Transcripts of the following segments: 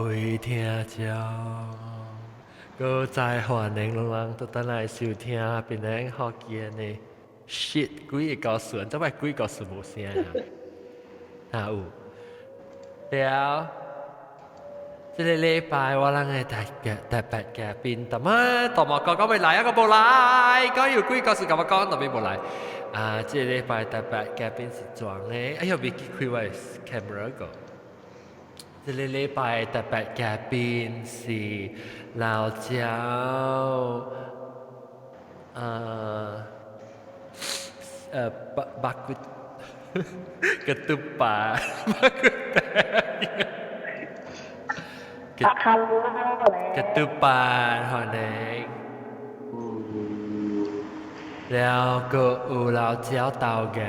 会听将，搁再欢迎人都等来收听槟榔福建的 shit， 几个故事，怎么几个故事无声啊？有了。这个禮拜我哋嘅特別嘉賓，咁啊，同埋講未來一個冇來，講要幾個是咁樣講，特別冇來。啊，這個禮拜特別嘉賓是裝嘅，哎呀，未開我 camera 個。這個禮拜特別嘉賓是老焦，bakut ketupat ketupat หอยแดงแล้วก็อูเราเจ้าเตาแก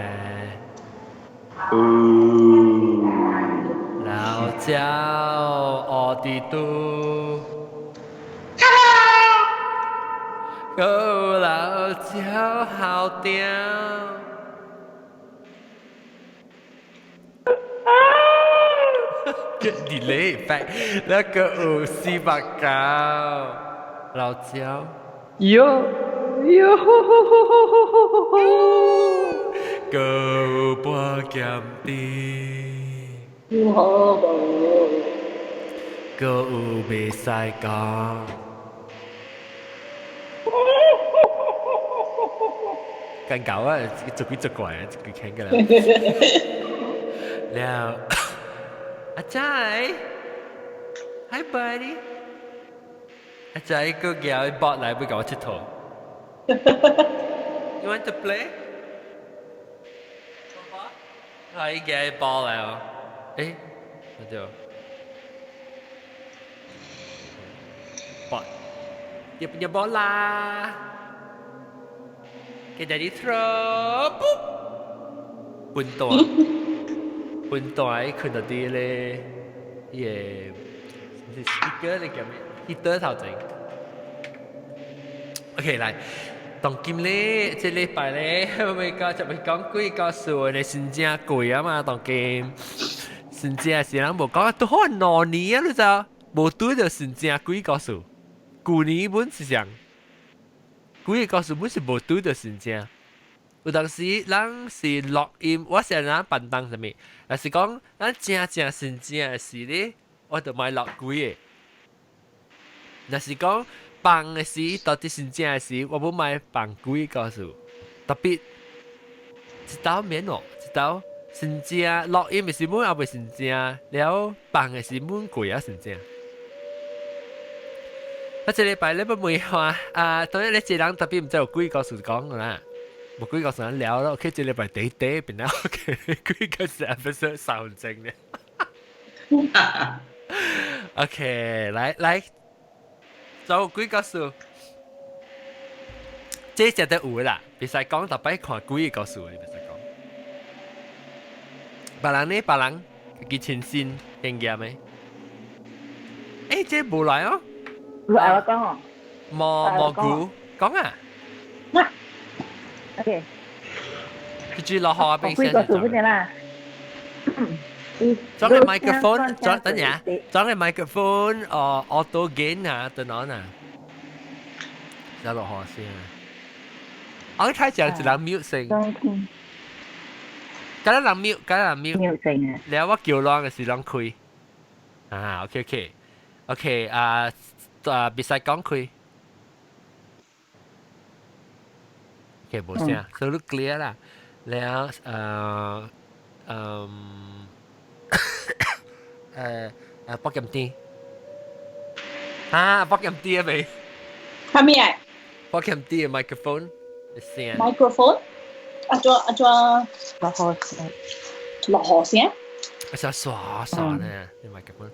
เราเจ้าออดีตูก็เราเจ้าหาวเตียวดีเลยไปแล้วก็อูซีบักกาวเราเจ้าโยโยก็ปวดแก้มตีก็อูเบสายกองกันเก่าอ่ะจะกุยจะก่อยจะกุยแข่งกันแล้วอาจารย์ Hi buddy อาจารย์ก็เกี่ยวบอลไหนไปกับชิโต้ You want to play ใครเกี่ยวบอลแล้วเอ๊ะมาดูบอลอย่าเป็นบอลล่ะแกจะได้ทรปุ๊บปุ่นตัวไอ้คนตัวดีเลยเย่是 speaker 嚟嘅咩 heater 頭整 OK 嚟當今咧即禮拜咧我咪講就咪講幾個數你先正貴啊嘛當今先正是人冇講都可能兩年啊你就冇對就先正幾個數舊年本是這樣幾個數本是冇對就先正有當時咱是錄音我是咱辦檔什麼但是講咱正先正是咧我就買落幾個但是講放嘅時到底先正嘅時我冇買放幾個數特別一刀免哦一刀先正錄音嘅時滿也未先正了放嘅時滿貴啊先正我這禮拜你不會話啊當然你這人特別唔知有幾個數講㗎啦冇幾個數人聊咯 OK 這禮拜地變啦 OK 幾個是episode 上正嘅OK 來做幾個數這隻都有啦別使講特別看幾個數別使講別人呢別人佢親身經驗咩誒這冇來哦來我講哦蘑菇講啊 OK 佢住落河邊先幾個數嗰隻啦裝個麥克風裝等下裝個麥克風auto gain 啊等等啊有落河先我睇就係人 mute 聲咁人 mute แล้วว่า叫ร้อง嘅時讓開OK 別使講開OK 冇聲所以都 clear 啦แล้วโปรแกรมตีโปรแกรมตีอะ咪係咩啊โปรแกรมตีไมโครโฟนเสียงไมโครโฟน落河聲就刷呢你ไมโครโฟน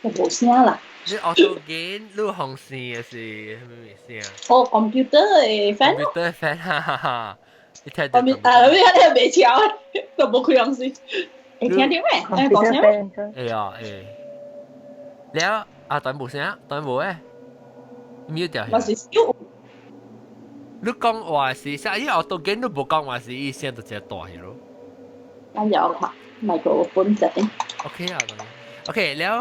冇聲啦你 auto gain 錄紅線嘅是咩聲哦 computer 嘅 fan 咯 computer fan 哈哈哈你睇到你係未調就冇佢樣先你聽到咩講聲แล้วตอน冇聲ตอน冇mute 掉我是笑你講話是因為 auto gain 都冇講話是意聲就直接大去咯我有ค่ะไมโครโฟนsetting OK 啊 OK แล้ว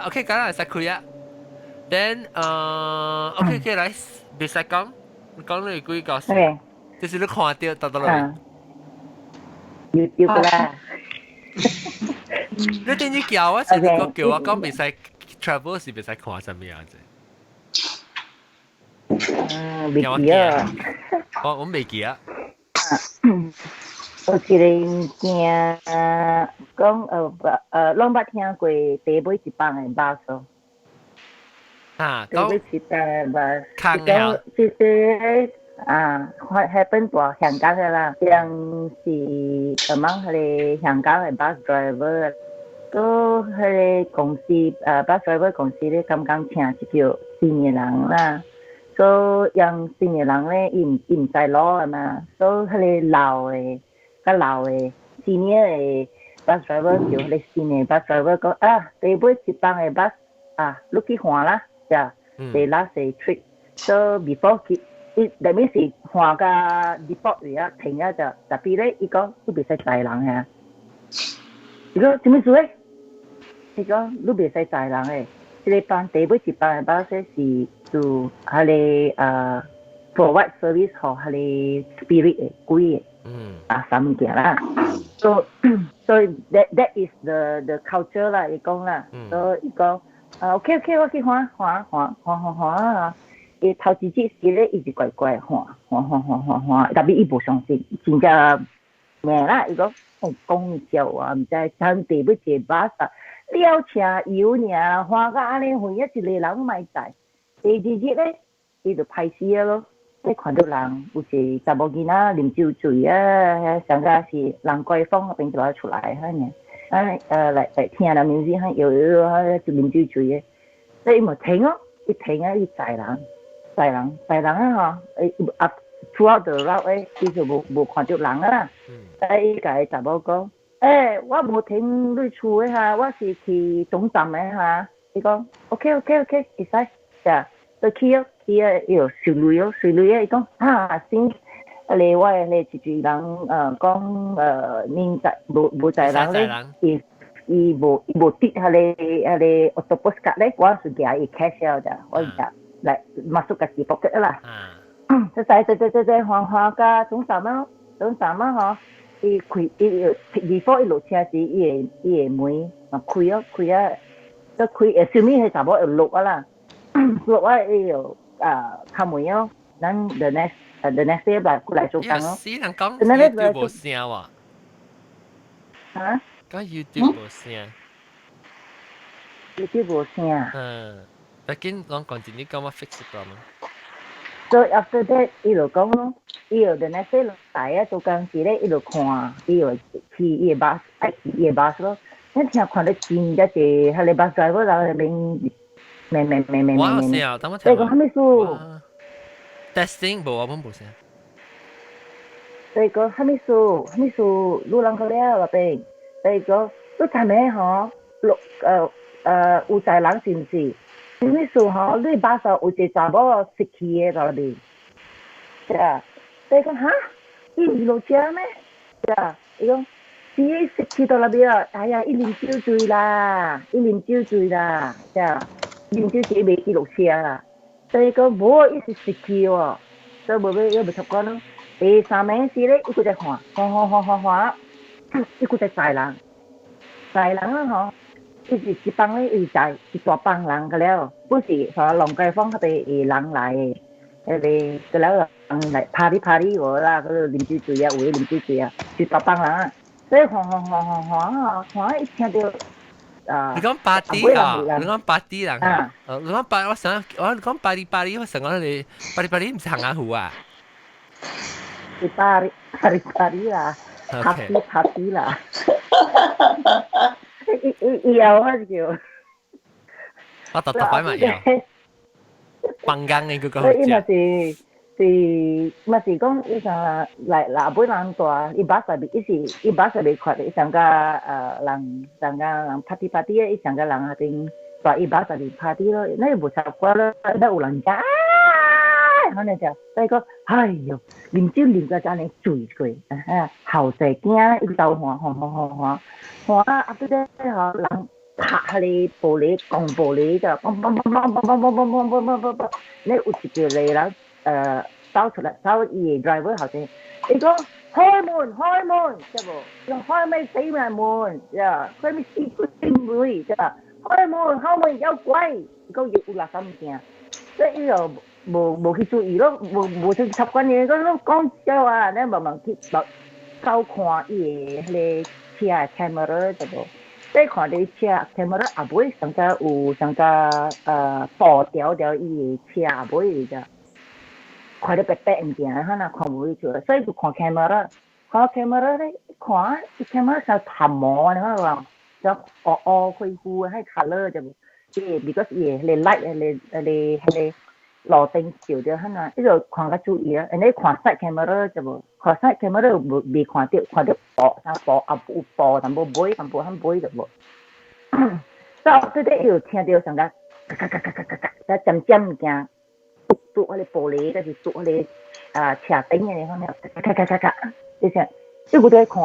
OK 咁啦，實開啊。Then OK 來，別使講，講你幾個事，OK，就是你看到得到來。YouTube 啦。你點知叫我？是你個叫我講別使 travel 是別使看什麼樣子？未記啊。我未記啊。有一個物件講攏捌聽過地尾一幫的巴士。地尾一幫的巴士。坑嘅。其實happen 在香港嘅啦，像是among 佢哋香港嘅 bus driver，都佢哋公司bus driver 公司咧剛剛請一叫新嘅人啦。所以讓新嘅人咧，伊唔知攞啊嘛，所以佢哋老嘅senior 嘅 bus driver 叫佢哋新嘅 bus driver 講地尾一幫嘅 bus 你去換啦，就係 last trip， so before that means 是換個 depot 位啊，停啊就，特別咧，伊講你別使載人嘅，伊講做咩事咧？伊講你別使載人嘅。這個班地尾一班嘅巴士是做佢哋provide service 給佢哋 spirit 嘅鬼嘅三物件啦。So that is the culture 啦，伊講啦。所以伊講OK 我去換啊！伊頭一節時咧，伊就怪怪換，特別伊無相信，真正命啦！伊講講笑啊，唔知爭地尾一巴士。了車油爾，花甲安尼遠一個人賣載。第二日咧，伊就歹死咯。你看到人有一查某囡仔啉酒醉啊，上加是人怪風嗰邊就出來嚇呢。來聽人music嚇，就啉酒醉嘅。所以伊咪停咯，伊停啊，伊載人啊嗬，throughout the route 咧，伊就無看到人啊。伊甲伊查某講。我無停你厝嘅嚇，我是去總站嘅嚇。伊講 OK，會使，呀，就去啊，伊隨類啊，伊講先，嚟我嚟一個人講年紀無在人咧，伊無跌下嚟 autobus 卡咧，我是寄伊 cash 了咋，我就嚟masuk ke pocket 啦。再換個總站啊嗬。伊開before 伊落車時，伊會門開啊，都開小面係差唔多要落啊啦，落啊伊要開門哦，咱 the next day 來做工咯。死人講 YouTube 無聲喎。嚇？講 YouTube 無聲。YouTube 無聲。但係講 continue 講我 fix the problem。So after that，伊就講咯，伊就 the next day 來啊做工時咧，伊就看，伊就去伊個 bus， 愛去伊個 bus 咯。我聽看到真正係佢哋 bus driver 喺入面，咩。我有聲啊，等我聽。所以講蝦米事 ？Testing 無我冇聲。所以講蝦米事，路人個了入邊，所以講你睇咩嗬？有載人是唔是？什麼事嗬？你巴士有一查某失去嘅在入邊，係啊。所以講嚇，伊唔落車咩？係啊。伊講伊失去到入邊啊！哎呀，伊啉酒醉啦，係啊。啉酒醉未記落車啦。所以講無伊是失去喎，所以無要未習慣咯。第三名時咧，伊佢在換，伊佢在載人啊嗬。伊是一幫咧，伊載一大幫人個了，不是嚇龍街坊嗰邊人來嘅，個了人來 party 喎啦，嗰度啉酒醉啊，有啉酒醉啊，一大幫人啊，所以看一聽到你講party啊？你講 party 人啊？你講party，我講 party，我成個你 party 唔係行下湖啊？係 party 啦 ，party 啦。有啊叫，我特擺埋有，崩緊你嗰個。伊嘛是講伊上來本人大，伊巴實伊巴實未快，伊上個人 party 啊，伊上個人下邊大伊巴實未 party 咯，那無習慣咯，那有人家可能就所以講，哎呦，啉酒啉到真係醉過，後生驚伊鬥換，after that 人拍迄個玻璃鋼玻璃就嘣嘣嘣嘣嘣嘣嘣嘣嘣嘣嘣嘣嘣，你有一個人走出來，走伊個 driver 後邊，伊講開門，知無？開咩死咩門？呀，開咩死個死門？知啦？開門有鬼！伊講有垃圾物件，所以伊就無去注意咯，無去習慣嘢，講笑啊，你慢慢去走看伊個迄個車 camera 知無？即看你車 camera 也唔會上加有上加破掉伊個車也唔會啫，看到白白物件，可能看唔會做，所以就看 camera，看 camera 咧，看啲 camera 就淡毛，你睇下，就灰喺 color 就，即係 because 伊個 light 迄個路燈照咗，可能呢度看較注意啊，你看 side camera 就無，看 side camera 未看到薄啊有薄，淡薄尾就無。所以對啲要聽到上個咔，尖物件，篤嗰啲玻璃，跟住篤嗰啲車頂嘅，可能咔，你聽，你唔對看，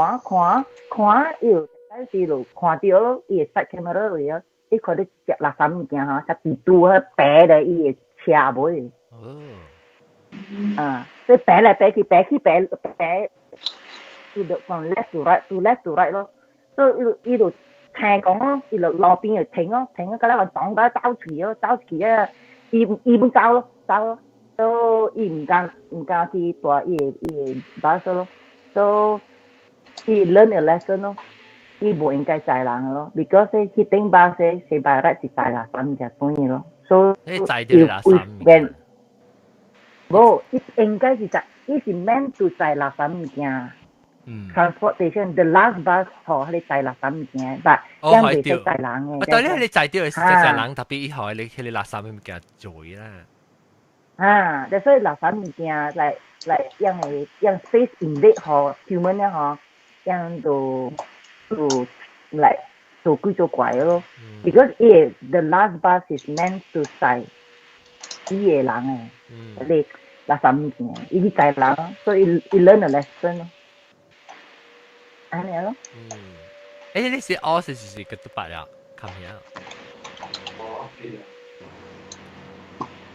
要但是就看到咯，伊個 side camera 嚟啊，你看到隻垃圾物件嚇，就拄喺白嘅伊個車尾。所以白嚟白去，伊就from left to right 咯，所以伊就聽講咯，伊就路邊就停咯，嗰啲話撞到走出啊，伊唔走咯，都伊唔敢去帶伊個巴士咯，都伊 learn a lesson 咯，伊唔應該載人咯 ，because 佢頂巴士係by right 係載人就當然咯，所以你載掉垃圾物件。冇，伊應該是載，伊是 meant to 載垃圾物件。transportation the last bus 嗬，你載垃圾物件，但因為係載人嘅。但係你載掉係載人，特別以後你垃圾物件做啦。所以垃圾物件嚟讓 space invade 嗬 human 咧嗬，讓嚟做鬼做怪咯。Because the last bus is meant to 載啲嘢人嘅，你垃圾物件，伊去載人，所以伊 learn a lesson 咯。安尼咯。你是學是個都白呀，琴日。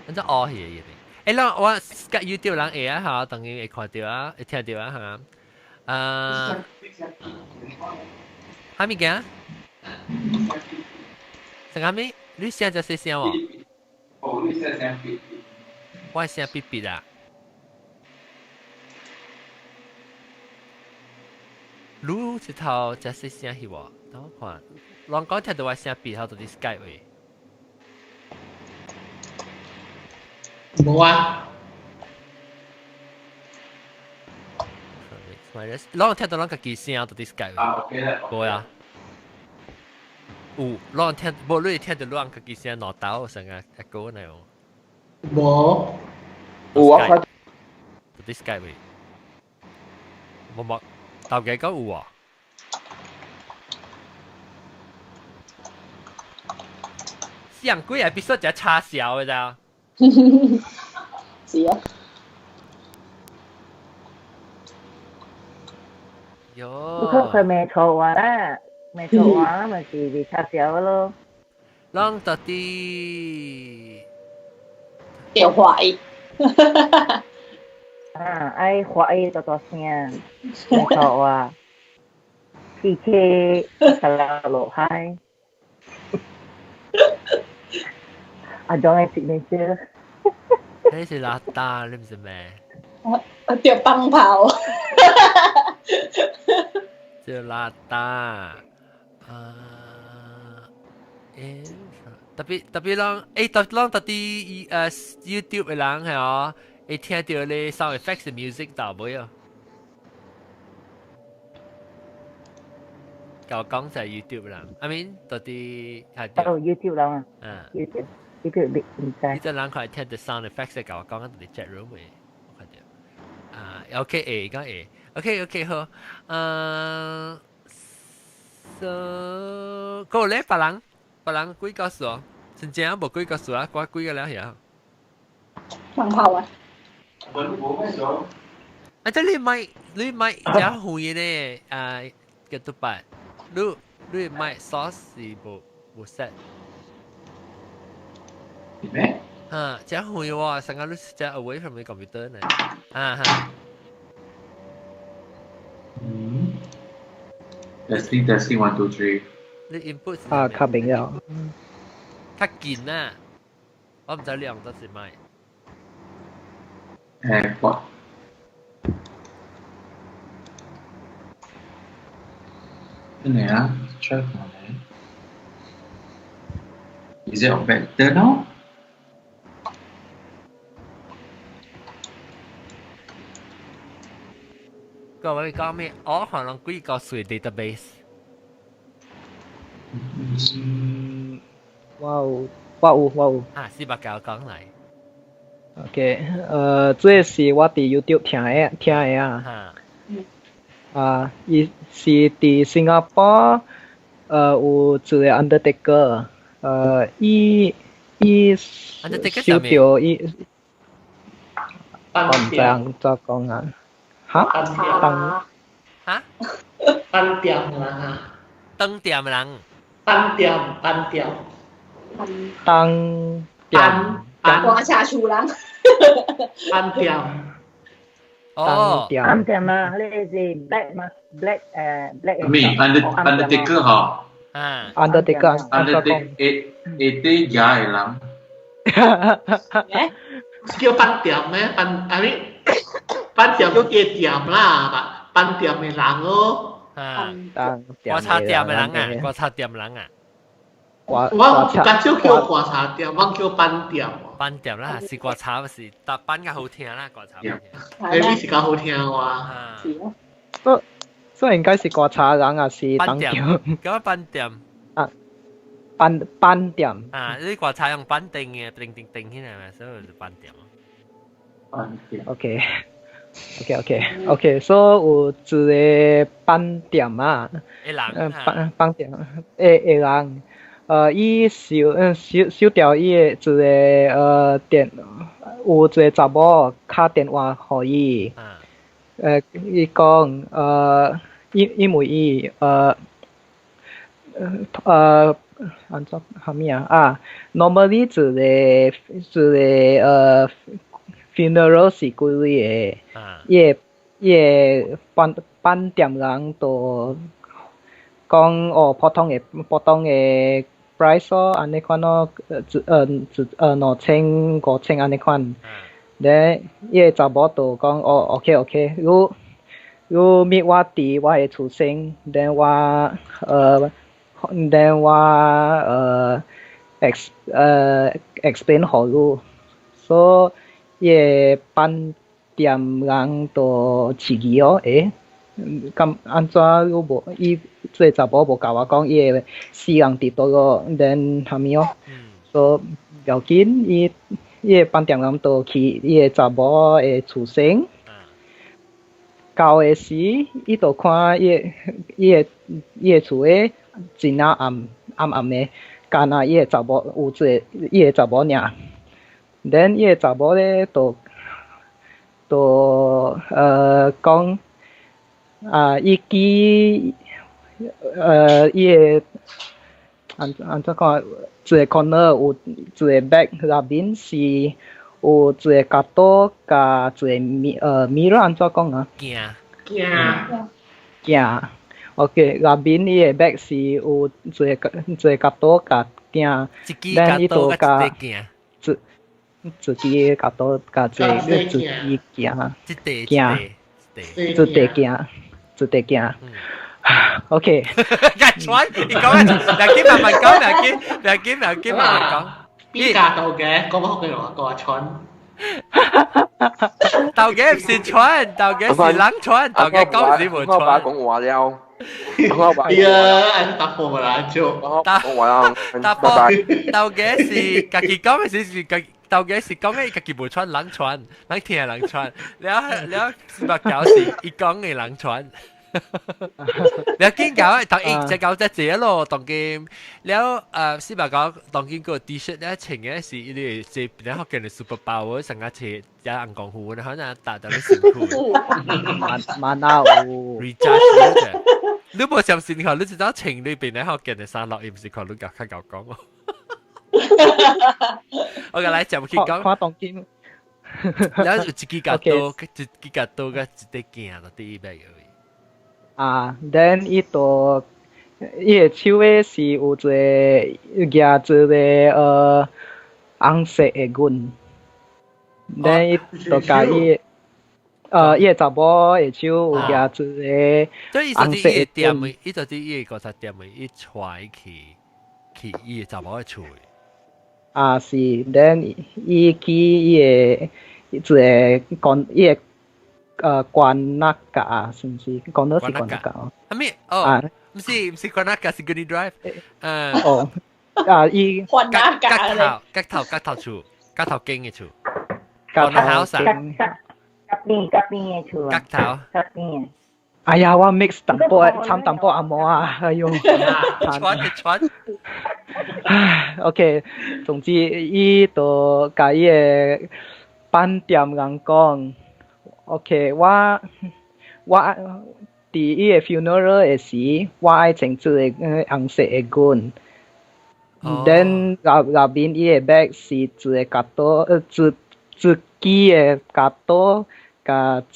咁就學嘢嚟。嗱，我隔 YouTube 人會啊嚇，當然會看到啊，會聽到啊嚇。蝦米嘅？成蝦米？你聲就細聲喎。你聲別別。我聲別別啊。錄一套真細聲去喎，等我看。人講聽到我聲別，後到啲 Skype 喂。冇啊。人聽到人家己聲，到啲 Skype 喂。OK 啦。冇啊。有，人聽，冇你聽到人家己聲，腦豆成個一個那樣。冇。有啊，到啲 Skype 喂。冇。頭幾個有啊？上幾個episode就差小嘅咋？是啊。喲。佢沒錯啊，咪是差小咯。讓到啲要壞。愛壞多聲，沒錯啊。PK 落海。I don't like signature。你是邋遢，你唔是咩？我掉棒炮。就邋遢。特別人，特啲YouTube 嘅人係哦，會聽到你 sound effects 嘅 music 到尾啊。教我講就係 YouTube 啦，I mean 到啲係。YouTube 啦。YouTube 唔使。呢隻人佢係聽到 sound effects 教我講緊啲 chat room 嘅，我看到。OK 而家OK 好。So 嗰咧別人幾個數？真正冇幾個數啊？我幾個了呀？棒炮啊！即係你買假會咧，嘅都白，你買 sauce 是冇冇 set。係咩？真係會喎，成日都真係 away from the computer 呢。嚇。testing testing 1 2 3。你 input 啊，較明了。較緊啊！我唔知你用得是咪AirPod。真係啊 ，try 下咧。Is it better now？各位講咩？我可能幾個水 database。我有。啊，四百九講嚟。OK，這是我佇 YouTube 聽的啊。伊是佇新加坡，有一個 Undertaker，伊收到伊，我唔知安怎講啊。哈？嚇？班店啦燈店人。班店。當店。刮下出人。班店。哦。啱點啊？你是 black 嗎 ？black black。咪 Undertaker 嗬。Undertaker。Ete jai lang。叫班店咩？班店叫店啦，班店嘅人咯。刮擦店嘅人啊，刮擦店人啊。我較少叫刮擦店，我叫班店。班店啦，是刮擦是，但班較好聽啦，刮擦。你是較好聽哇。所以應該是刮擦人啊，是班店。咁班店。班店。你刮擦用班定嘅，定起來嘛，所以就班店。OK，所以有一個班店啊，班店嘅人，伊收到伊嘅一個電，有一個查某打電話互伊，伊講因為伊安怎啥物啊？normally 一個funeral 是幾位嘅，伊個班店人就講哦，普通嘅 price 咯，安尼款咯，2000、5000安尼款。咧伊個查某就講哦 ，OK， 你 meet 我佇我嘅厝先，then 我explain 互你，所以伊個班店人就刺激哦，咁安怎你無伊即個查某無甲我講伊個死人佇倒個 then 啥物哦，所以不要緊，伊個班店人就去伊個查某個厝先，到個時伊就看伊個厝個真啊暗個，干那伊個查某有伊個查某爾。then 伊個查某咧就講伊記伊個安怎講一個 corner 有一個 bag 內面是有一個角度甲一個mirror 安怎講啊？鏡。OK， 內面伊個 bag 是有一個角度甲鏡，但伊就甲一支角度甲一支鏡，一地鏡。OK。間船，你講兩慢慢講，兩慢慢講。邊架到嘅？講乜嘅話？個船。豆嘅唔是船，豆嘅是冷船，豆嘅講是無船。我爸講話了。答破啦就。豆嘅是家己講嘅是豆嘅是講嘅家己無船冷船，冷天冷船，了四百九是伊講嘅冷船。你見搞當然只搞只隻咯，當見了四百九當見個 T-shirt 咧穿嘅是呢啲你學嘅 super power 成日切有銀行戶，可能達到啲辛苦。萬有。recharge 你冇相信佢，你知道情裏邊咧，我見你生落，唔是佢，你較較講喎。我嘅嚟就去講，看當今。然後一支格刀，一支格刀嘅一隻鏡就第一百嘅。啊 ，then 伊個手誒是有一個夾住個紅色嘅棍，then 伊就甲伊伊個查某嘅手有夾住個紅色嘅棍。伊就啲伊個實店咪伊踹去伊個查某嘅厝。啊是 ，then 伊去伊個一個關伊個關那架，是毋是？講到是關那架哦。啊咩？哦，唔是關那架，是 Gurney Drive。哦，啊伊換那架咧，隔頭厝，隔頭間嘅厝。隔頭邊嘅厝啊？隔頭。隔邊。哎呀，我 mix 淡薄，參淡薄阿毛啊，哎呦。穿。唉 ，OK， 總之伊就甲伊個飯店人講 ，OK， 我佇伊個 funeral 嘅時，我愛穿住個紅色嘅裙。then 後面伊個 bag 是一個夾刀，一支嘅夾刀，甲一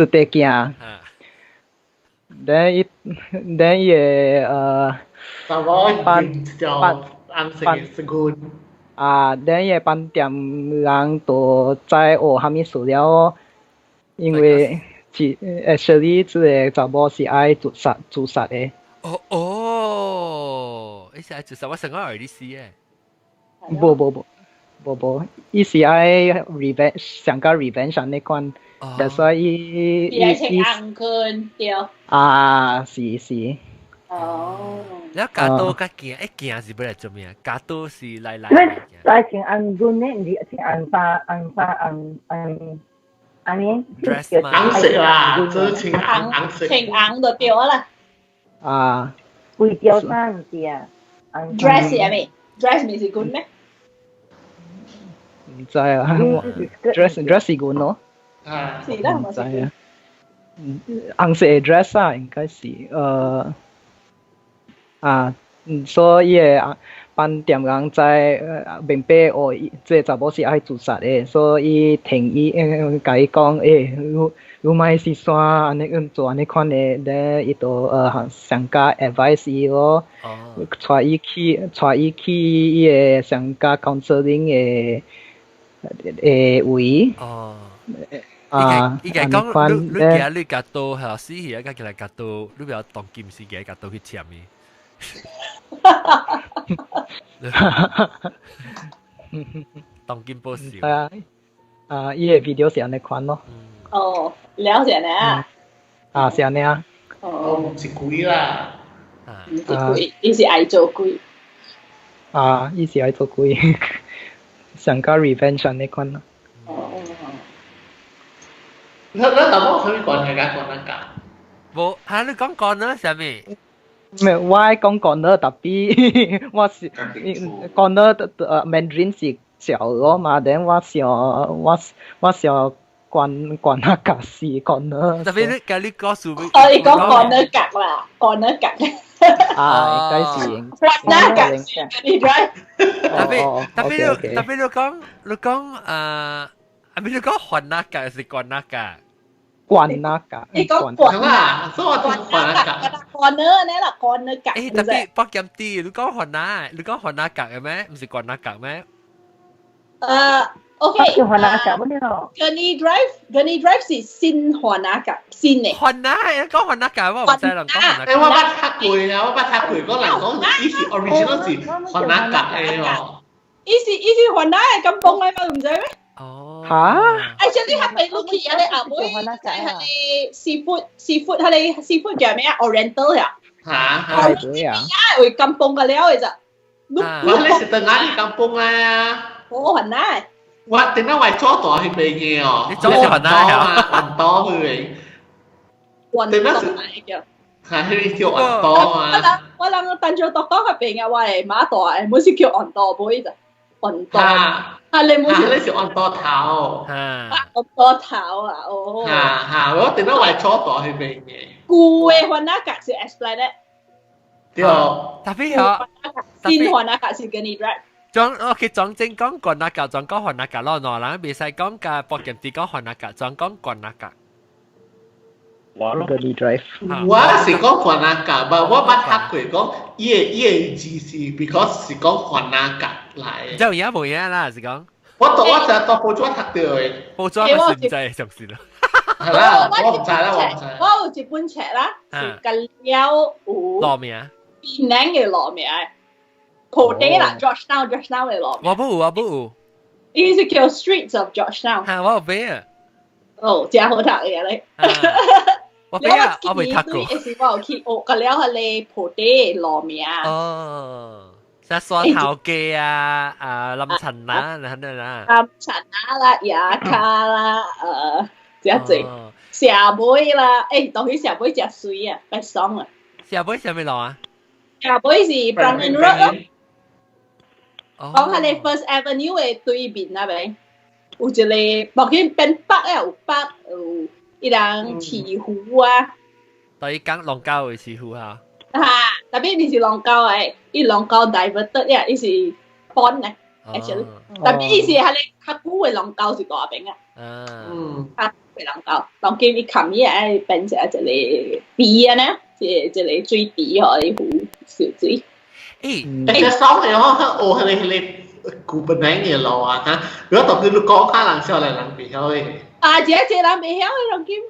塊鏡。then 伊個查某換條紅色嘅裙。啊，咱伊個飯店人都知學啥物事了，因為actually 即個查某是愛自殺嘅。伊是愛自殺，我成個耳啲死嘅。無，伊是愛 revenge， 上加 revenge 安尼款。that's why 伊愛穿紅裙對。啊，是。哦。แล้วกาโตกะเกียไอ้เกียสิบ่ได้做咩กาโตสิไล่來穿紅裙咧，唔是穿紅衫，安尼。dress 嘛。紅色啦，做穿紅色。穿紅就對啦。啊。規條衫唔是啊。dress 係咪 ？dress 咪是裙咩？唔知啊，dress 是裙咯。啊。是啦，唔知啊。紅色嘅 dress 啊，應該是所以飯店人在明白哦，這查某是愛自殺嘅，所以停伊甲伊講，你莫是煞安尼做安尼款嘅，咧伊就上加 advice 伊咯，帶伊去伊個上加 counseling 嘅位。伊個講你夾到係死去，個嚟夾到，你不要當劍士嘅夾到去簽嘅。當劍報銷。係啊，伊個 video 是安尼款咯。哦，了解咧。是安尼啊。哦，唔是鬼啦。唔是鬼，伊是愛做鬼。伊是愛做鬼，上加 revenge 安尼款咯。你頭先講係講乜㗎？冇，你講呢？係咪？咩？我講講呢特別，我是講呢Mandarin 是小咯嘛，等我想講那個是講呢。特別你講你告訴我。你講呢格啦，講呢格。應該是。講呢格是你 drive。特別你講你講換那格是換那格。關那個，你講關啊，所以我講關那個，關呢啦，關呢格。特別北京啲，你講換那格嘅咩？唔是關那格咩？OK。換那格乜嘢咯？Gurney Drive 是新換那格，新嘅。換那，講換那格，我唔知啦，講換那格。我捌讀過啊，我捌讀過，嗰人講伊是 original 是換那格嘅哦。伊是換那嘅金崩嚟嘛，唔知咩？哦。嚇！哎，即係你係咪 Lucky 啊？你阿妹係你 seafood 係你 seafood 叫咩啊 ？Oriental 呀？嚇！係咁呀！會金崩嘅了其實。我你是等下你金崩啊！我換那。我等下為做大去未嘅哦。你做是換那呀？換多去未？換多嚟嘅。係你叫換多啊！我諗等咗讀多入邊嘅話，馬代冇事叫換多杯咋。換อนตอนอะไรมั้งเลยสิออนต่อเท้าออนต่อเท้าโอ้แล้วแต่ว่าชอบต่อให้เป็นไงกูหัวหน้ากะสิ explain ได้เดี๋ยวtapi ya 新หัวหน้ากะสิกันนี่right OK 講正講幹那個，講講幹那個咯，嗱，別使講個博劍啲講幹那個，講講幹那個。Gurney Drive 我是講幹那個，但我捌讀過講伊字是 because 是講幹那個來。就而家冇嘢啦，是講。我就到報紙讀到嘅。報紙咪唔知就是啦。係啦，我唔知啦，我有一本冊啦，是跟了有。攞咩啊？邊兩嘅攞咩？普地啦 ，Georgetown 嚟攞。我冇。伊是叫 Streets of Georgetown。嚇，我有俾啊。哦，真好讀嘅咧。我俾啊，我未讀過。伊是我有去學個了係你普地攞名。哦，即雙頭記啊，林陳啊，你肯定啦。林陳啊啦，雅卡啦，這隻社妹啦，誒，當佢社妹隻水啊，白爽啊。社妹係咪攞啊？社妹是 Brandon Road 咯。講下你 First Avenue 嘅對面那邊，有一個目前變北啊，有北有一檔池湖啊。對，講龍溝嘅池湖嚇。特別你是龍溝誒，伊龍溝 diverted 呀，伊是 pond 咧 ，actually。特別伊是係你較古嘅龍溝是大邊啊。較古嘅龍溝，當見你冚嘢誒變成一個池啊呢，一個水池嗬，啲湖小水。แต่ซ้อมเนี่ยเขาโอ้เลยกูเป็นแบงค์เนี่ยรอฮะแล้วต่อคือลูกก้อนข้าหลังเชียวอะไรหลังปีเขาเองเจ๊หลังปีเขาไอ้หลังกิม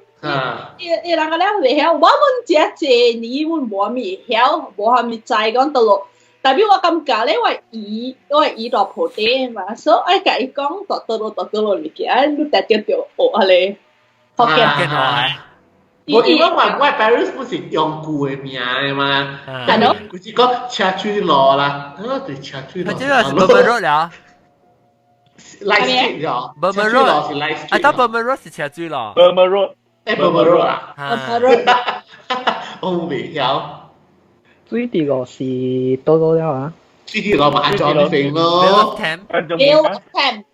หลังก็แล้วปีเขาว่ามันเจ๊นี่มันบ่มีเขาบ่ทำมีใจกันตลอดแต่พี่ว่าคำกล่าวเลยว่าอีดอกโพเต้มา所以ไอ้กับอีกองตลอดมีกี่อันรู้แต่เดียวโอ้อะไรพอแก่我點解話喂 Paris 本時用過嘅名嘅嘛？係咯，佢只講車水路啦，對車水路。佢這個是 Burman Road 了。Light Street 咗。Burman Road 是 Light Street。啊，Burman Road 是車水路。Burman Road。Burman Road 啊。Burman Road。我未曉。水地路是多了啊？水地路咪安裝啲肥咯。Bill of Temp。Bill of Temp。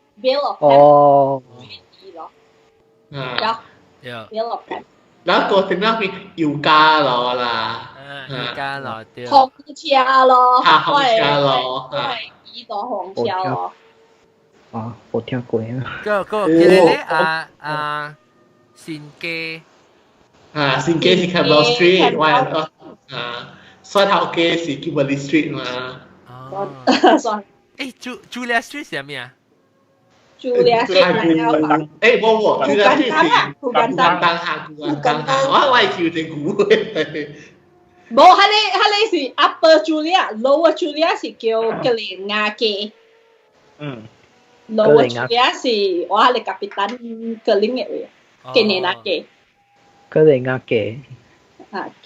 哦。水地路。有。Bill of Temp。แล้วตัวถึงนั่นมีอยู่กาหรอล่ะอยู่กาหรอเดียว紅車咯，紅車咯，係呢度紅車咯。冇聽過啊。個記得咧善基善基是 Campbell Street， 喂衰頭基是 Kimberley Street 嘛。Julia Street 係咩啊？Julia Street 冇 Julia Street 是古根下，我係叫定古嘅。冇，係你是 Upper Julia，Lower Julia 是叫格連亞基。Lower Julia 是我係你 Kapitan 格林嘅位，格連亞基。格連亞基。基。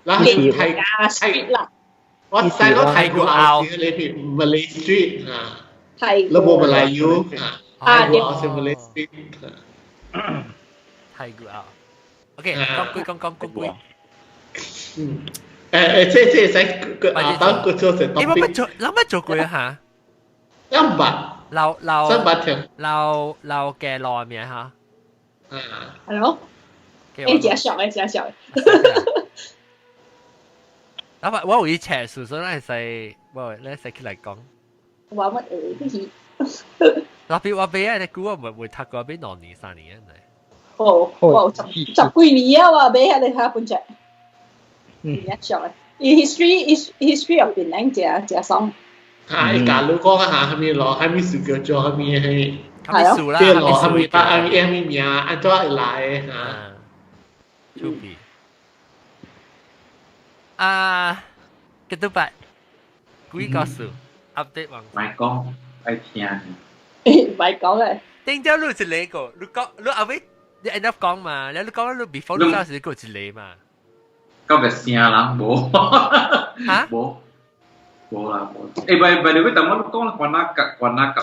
然後係 Street 啦。我細個睇過亞視裏邊 Malay Street แล้วโมมาลายูดูเอาเซมเลสติกไทยกูเอาโอเคก้องกุยเจ๊ใส่ตั้งกูโชว์เสร็จต้องปิ้งแล้วไม่จบกุยฮะยังบัดเราแกรอเมียฮะฮัลโหลเจ๊小嘅แล้วว่า我以前叔叔咧係ว่า咧係嚟講話乜啲嘢？我俾啊！你估我會讀過俾2年3年哦，十幾年啊！話俾你睇本隻，一上嚟。history of 邊兩隻爽。係假如講下係咪攞係咪數據做係咪係？係數啦，即係攞係咪把係咪名按照嚟嚇？出邊幾多百？幾個數？update 網。咪講，愛聽。唔係講嘅。點解你一嚟個？你後尾你 end up 講嘛？你講你 before 你嗰時個一嚟嘛？咁嘅聲人冇。嚇？冇啦冇。by the way，但我講warna naga，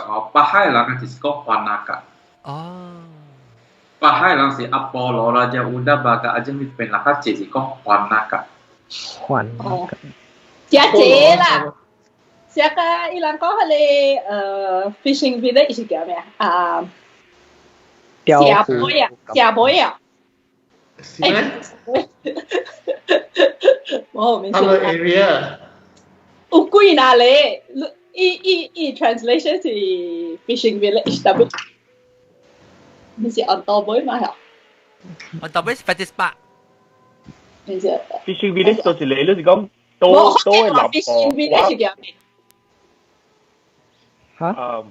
哦，Pahai lah kan disco warna naga。哦。Pahai lang si Apollo Raja Uda baga aja mit penlaka jadi kong warna naga。warna naga。姐姐啦。寫個伊人講佢哋fishing village 是叫咩啊？社會啊，社會啊。是咩？我明白。area。有幾哪裡？伊 translation 是 fishing village，但係你是 on top 位嘛？on top 位是 fetish park。fishing village 就是你都是講多嘅南部。fishing village 叫咩？嚇？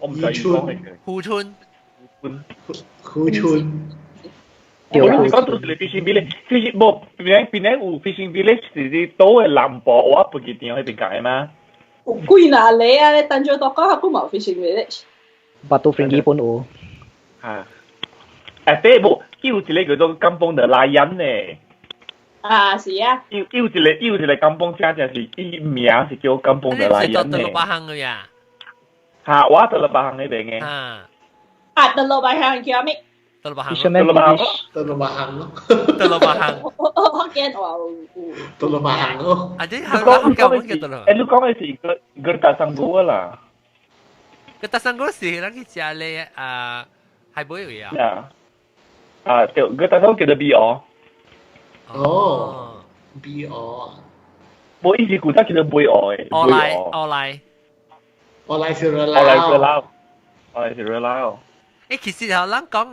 我唔知講咩嘅。湖村。湖村。我哋講到是 fishing village， 其實冇邊有 fishing village 是多嘅南部，我不記得喺邊解嘛。有幾哪裡啊？你等住多講下古冇 fishing village。Batu Ferry pun有。嚇！對冇，有一個叫做金峰的拉人呢。啊，是啊。有一個金峰車就是伊名是叫金峰的拉人呢。你係到八行嘅呀？嚇！我到六八行呢邊嘅。啊，到六八行叫咩？到六八行。到六八行咯。到六八行。我見話到六八行咯。啊，啲香港叫乜叫到六？你講嘅是個大生菇啦。個大生菇是咱去食咧係冇嘢啊。啊，就個大生菇叫做 BO。哦 ，BO。冇意思，古仔叫做 BO 嘅。我來是熱鬧。誒，其實咱講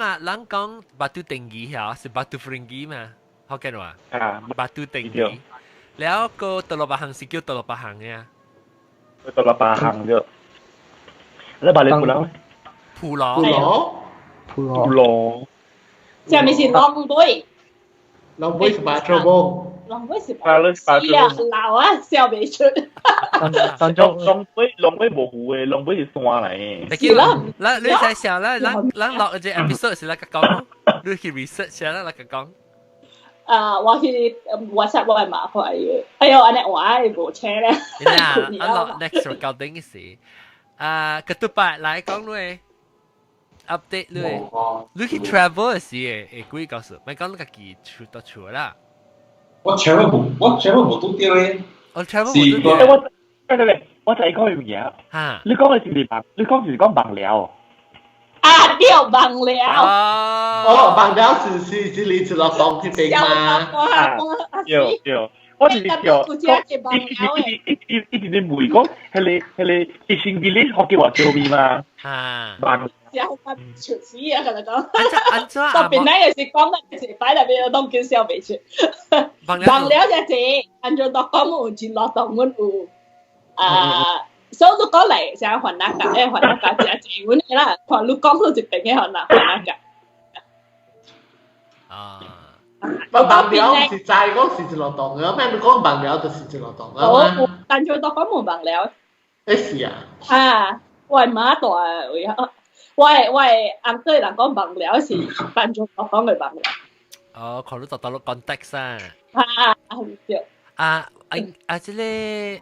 batu tinggi 係batu Ferenghi 嘛，好嘅話。啊 ，batu tinggi。แล้วก็ตลบหังสิ叫ตลบหังเนี่ยตลบหัง啫แล้วบาลีพูดแล้วพูล้อ下面是long boy 是巴特波long boy 是巴老啊笑未出long boy 冇湖嘅long boy 係山嚟嘅你在想啦咱落嘅 episode 是哪個講你去 research 啦哪個講我去 WhatsApp 我係麻煩嘅，哎呦，安尼話冇車咧。我 next recording 時，ketupat 來講咧 update 咧，你去 travel 時誒，幾告訴，咪講你自己出到出啦。我 travel 冇都啲咧。我 travel 冇都啲。我就係講樣嘢。嚇！你講嘅是講盲寮。啊，你有盲寮盲寮是你知道當嗰邊嘛？有，我就是叫，一直你問講，係你 fishing village 學嘅話叫咩嘛？盲小不出事啊！佢哋講，特別咧，有時講得時擺入邊都叫小未出。盲寮就係按照當講有錢落當滿有所以你講嚟成雲南格，雲南格就係自揾嘅啦。同你講到一邊嘅雲南格。盲寮是在講是一路檔嘅，咩你講盲寮就是一路檔啊嘛。但係當講冇盲寮。是啊。啊，我係馬大為我啱對人講盲寮是但係當講嘅盲寮。哦，可能就到咗 context 啊。對。即係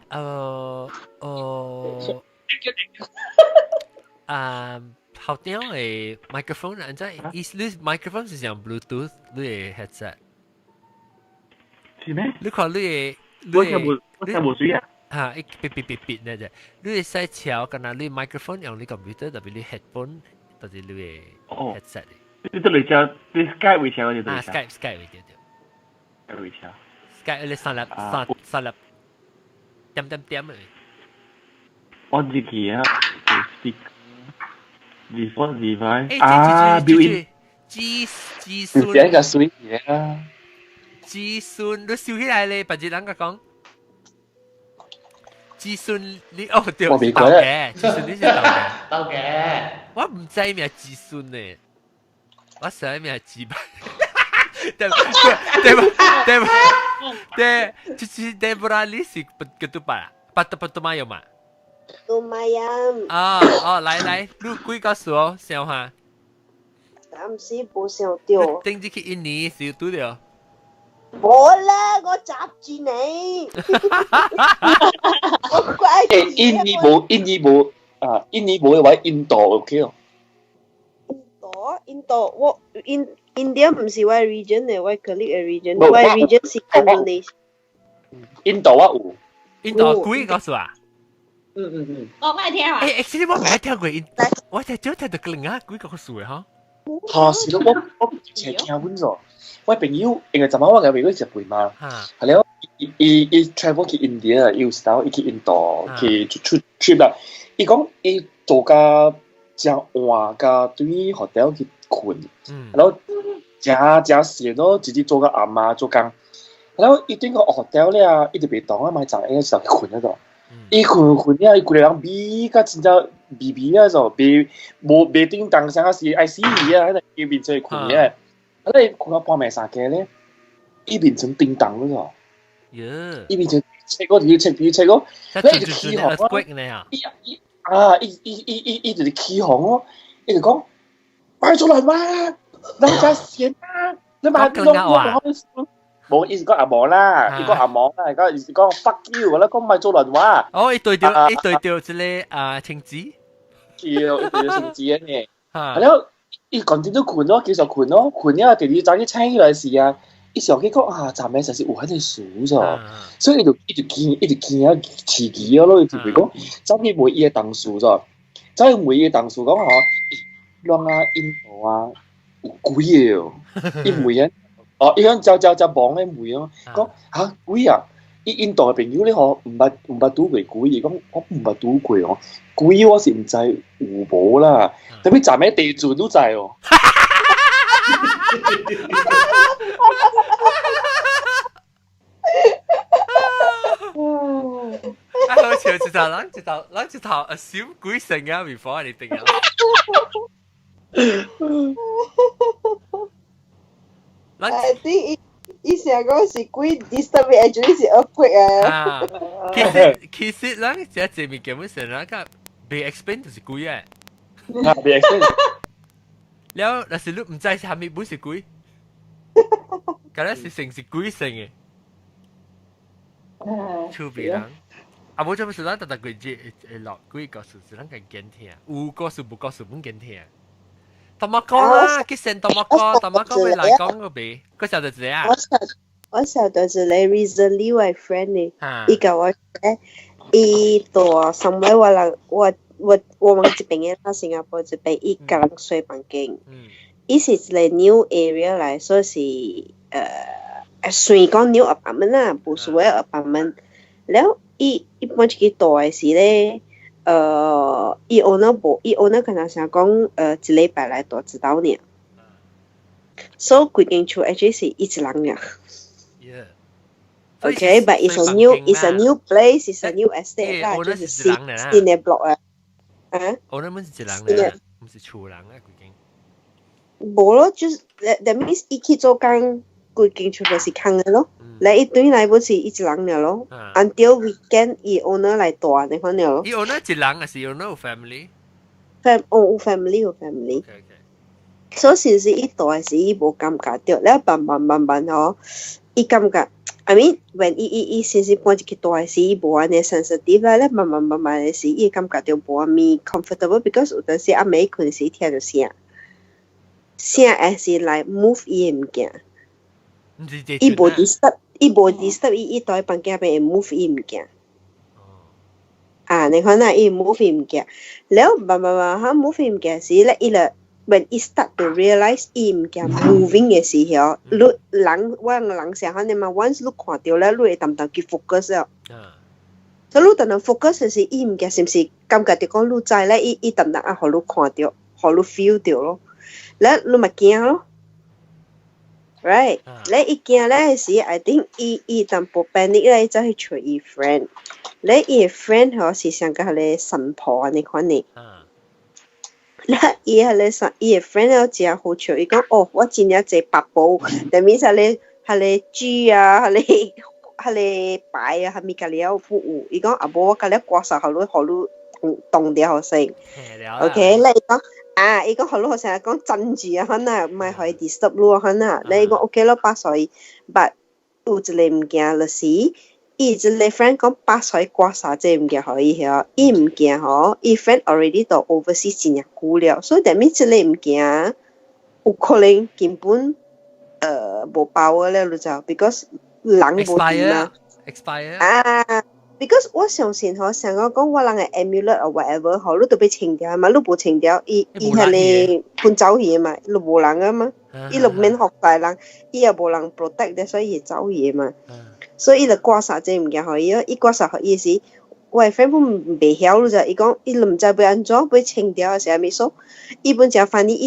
後邊嘅 microphone 啊，即係你 microphone 是用 Bluetooth 你嘅 headset。是咩？你看你我冇水啊。嚇，一別咧啫。你係使調，咁啊，你 microphone 用你 computer，特別你 headphone，特別你嘅 headset。你都嚟調，你 Skype 會調嘅就。Skype 會調。會調。Skype 你三粒點嘅。我自己啊 ，speak。default device built-in 自算點個水嘢啦？自算你笑起來咧，白日人個講自算你對，豆嘅，自算你是豆嘅，我唔知咩自算咧，我想咩自白，對，temporary ketupat Pato嘛。Lumayan.來，你幾個數想下？暫時冇想到。定住去印尼少到了。冇啦，我閘住你。我怪住你。印尼冇嘅話，印度 OK 咯。印度，我India 唔是我 region 嘅，我 colleague 嘅 region，我 region 是 Indonesia。印度啊有。印度幾個數啊？我咪聽啊。actually 我未聽過，我係只聽到另外幾個數嘅嚇。嚇是咯，我之前聽本咗，我朋友應該昨晚我嘅朋友日本嘛，係了，伊 travel 去 India，有時候伊去印度去出 trip 啦，伊講伊做架正晏架對於 hotel 去困，然後正閒咯，自己做個阿媽做工，然後伊對個 hotel 咧，伊就別當啊，買雜嘢時候去困嗰度。伊困咧，伊個人比較真正比啊，就比無叮當聲啊，是愛死伊啊，喺度伊變做困嘅，喺度困到半暝三更咧，伊變成叮當嗰度，伊變成切嗰條咯，佢就起航咯，伊就起航咯，伊就講快出嚟啦，你家錢啊，你買攞。冇，意思講阿毛啦，伊講阿毛啦，伊講 fuck you 啦，講唔係做人話。哦，伊對調即個青子，伊對調青子嘅，係咯，伊講點都困咯，繼續困咯，困咗第二早啲清來時啊，伊時候佢講啊，站尾實是有喺度數咗，所以伊就見啊刺激咯，伊就會講走去每伊嘅檔數咗，走去每伊嘅檔數講嚇，讓啊印度啊有鬼哦，伊每人。哦，伊講就網咧梅咯，講嚇鬼啊！印度嘅朋友咧，我唔捌拄過鬼，伊講我唔捌拄過哦，鬼我是唔知有無啦，特別站喺地轉都知哦。啊，好似一頭 assume 鬼性啊 before anything else。I think 以前嗰時鬼 disturb me actually 是 earthquake 啊。其實啦，即係前面基本上啦，個被 explain 就是鬼啊。被 explain。แล้ว但是你唔知係咪本是鬼，咁咧是成是鬼性嘅。出邊人，啊冇做乜事啦，但係佢只落鬼個數是啷個驚聽，有個數冇個數唔驚聽。ตมก啦佢成ตมก會嚟講個俾嗰時候就這樣我曉得是你 recently 我 friend 呢伊甲我講伊住 somewhere 我忘記邊個啦新加坡這邊伊個人睡房間伊是一個 new area 來所以是算講 new apartment 啦不是話 apartment 然後伊搬去住嘅時咧伊 owner 跟他想講一禮拜來多知道呢，所以規間厝 actually 是一人呀。Okay, but it's a new place, it's a new estate 啦，就是新嘅 block 啊。owner 唔是一人嚟，唔是厝人啊，規間。冇咯，就是 that means 伊去做工，規間厝就是空嘅咯。嚟一對來不是一人了咯 ，until weekend 伊 owner 來住你看了咯。伊 owner 一人還是 owner 有 family？ 有 family。所以先是伊住嘅時伊無感覺到，然後慢慢吼，伊感覺 I mean when 伊先是搬入去住嘅時伊無安尼 sensitive 啦，然後慢慢嘅時伊感覺到無安尼 comfortable because 有陣時阿妹困時聽到聲係是來 move 伊嘅物件。伊無 disturb 伊住喺房間入邊 move 伊物件。你看啦，伊 move 伊物件，然後慢慢move 伊物件時咧，伊就 when 伊 start to realize 伊物件 moving 嘅時候，我人成下你嘛 once 你看到咧，你會淡淡去 focus 啊。所以你淡淡 focus 嘅時，伊物件是唔是感覺到講你知咧？伊淡淡啊，互你看到，互你 feel 到咯，然後你咪驚咯。Right， 你一見咧時 ，I think 伊淡薄 panic 咧，走去找伊 friend。你伊 friend 嗬是想個係神婆啊，你看你。你伊係伊 friend 咧真好笑，伊講哦，我真係隻白布，但係係豬啊，係擺啊，係咪隔離有服務？伊講啊，無我隔離刮痧，互你動掉好先。OK， 你講。伊講好咯，成日講鎮住啊，可能唔係可以 disturb 咯，可能你講 OK 咯，8歲，but 有一個物件就是伊一個 friend 講8歲刮痧這物件可以曉，伊物件吼，伊 friend already 到 overseas 真係久了，所以但係這個物件有可能根本無包嘅咧，就 because 人無掂啊。expire because 我相信嗬，成個講我人嘅 amulet or whatever 嗬，你都被清掉嘛，你冇清掉，伊係你搬走去嘛，你冇人啊嘛，伊就免學大人，伊又冇人 protect 嘅，所以走嘢嘛，所以伊就掛曬隻物件，伊掛曬伊時，我 friend 唔未曉咯咋，伊講伊唔知要安怎，要清掉係咩數，伊本就反正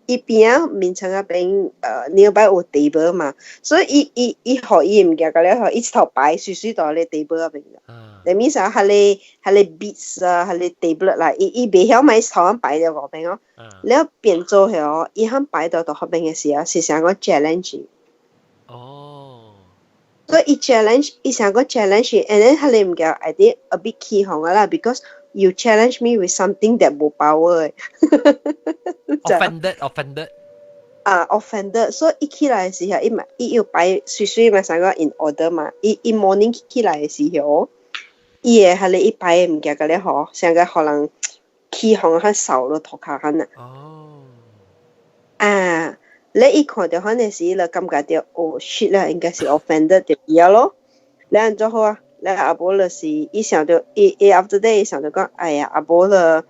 伊邊面層啊邊nearby 有 table 嘛，所以伊學伊唔記得咧，學一頭擺水到咧 table 入邊嘅。你面上係你 beats 啊，係你 table 啦，伊未曉買頭咁擺咗嗰邊哦。你一變做係哦，伊肯擺到嗰邊嘅時候，是成個 challenge。哦。所以伊 challenge，伊成個 challenge，and then 係你唔記得 I did a bit key 紅噶啦 ，because you challenge me with something that 冇 power。offended。offended， 所以一起來嘅時候，伊要擺水嘛，成個 in order 嘛，伊 morning 起來嘅時候，伊係你一擺唔記得咧嗬，成個可能起紅很少咯，頭殼很啊。你一看到嗰陣時，你感覺到oh shit 啦，應該是 offended 嘅嘢咯。你按做好啊？你阿伯就是伊想到伊 after that 伊想到講，哎呀阿伯了，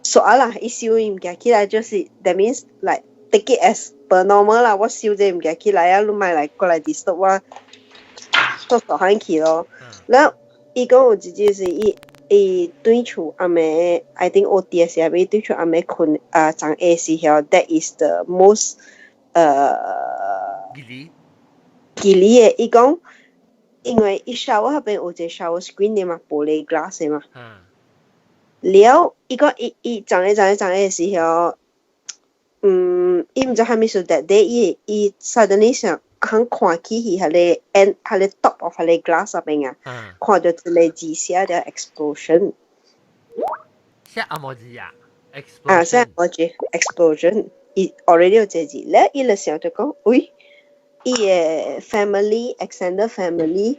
說啦，伊笑唔記起來就是 that means like take it as per normal 啦，我笑者唔記起來啊，你咪嚟過來 disturb 我，做傻閪去咯。然後伊講有一隻是伊對厝阿妹 ，I think OT 時候伊對厝阿妹困長 A 時候 ，that is the most 吉利嘅，伊講。因為伊 shower 嗰邊有隻 shower screen 嘅嘛，玻璃 glass 嘅嘛。了，伊講伊長嘅時候，伊唔知係咪說 that day 伊 suddenly 想肯看起去係你 end 係你 top of 係你 glass 入邊啊，看到一個字寫咗 explosion。寫阿摩字啊 ？explosion。寫阿摩字 explosion， 伊 already 有隻字，咧伊就想就講，喂。伊嘅 family extended family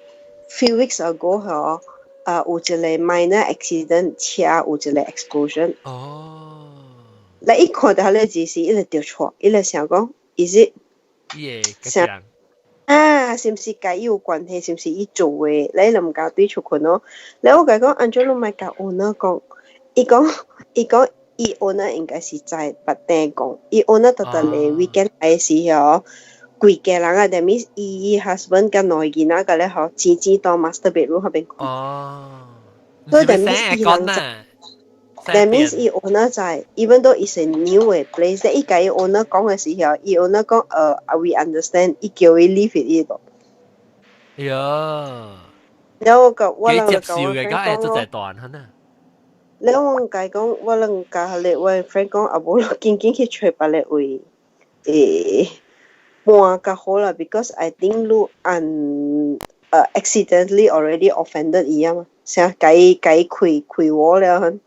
few weeks ago 嗬，有一個 minor accident， 車有一個 explosion。你一看到呢字時，伊就掉錯，伊就想講，is it？ 想是唔是甲伊有關係？是唔是伊做嘅？你就唔敢對出群咯。你我甲講，安怎你咪甲 owner 講？伊講伊 owner 應該是在白頂講，伊 owner 特特嚟 weekend 嘅時候。貴嘅人啊 ，that means 伊 husband 跟內囡仔個咧，嗬，自當 master bedroom 嗰邊。所以 that means 伊人在 ，that means 伊 owner 在 ，even though it's a new 嘅 place， 但伊甲伊 owner 講嘅時候，伊 owner 講，we understand， 伊叫伊 leave it 呢度。呀！然後我幾接受嘅，梗係做一段嚇呢。你我講講，我能教你，我 friend 講，阿冇緊去找別個位，半較好啦 ，because I think 你accidentally already offended 伊啊嘛，成改開我了很。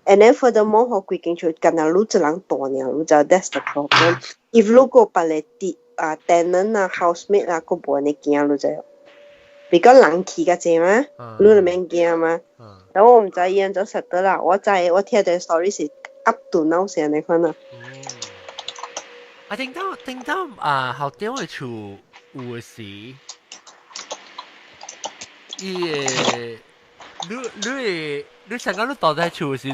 And then furthermore，學規間就干那你一人大呢，你知 that's the problem。If 如果別個tenant 啊 housemate 啊，個冇人驚你知。because 人氣較濟嘛，你就免驚嘛。但我唔知伊安怎實得啦，我聽到 story 是 up to now 先嚟看啦。我聽到校長嘅厝有時，你想講你到底厝是你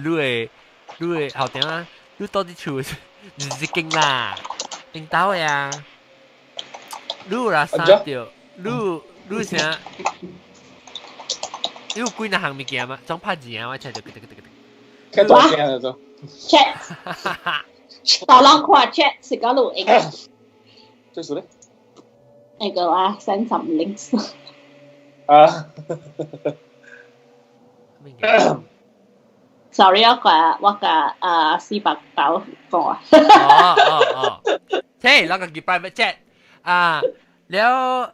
嘅校長啊？你到底厝是勁啦，聽到呀？你有啦三條，你啥？你有幾多項物件嘛？總拍字啊！我睇到。看多件了都。Chat。當然看 chat 是講錄音。最熟的。那個啊，330。Sorry， 我個四百九講啊。嘿，那個叫 private chat 啊，แล้ว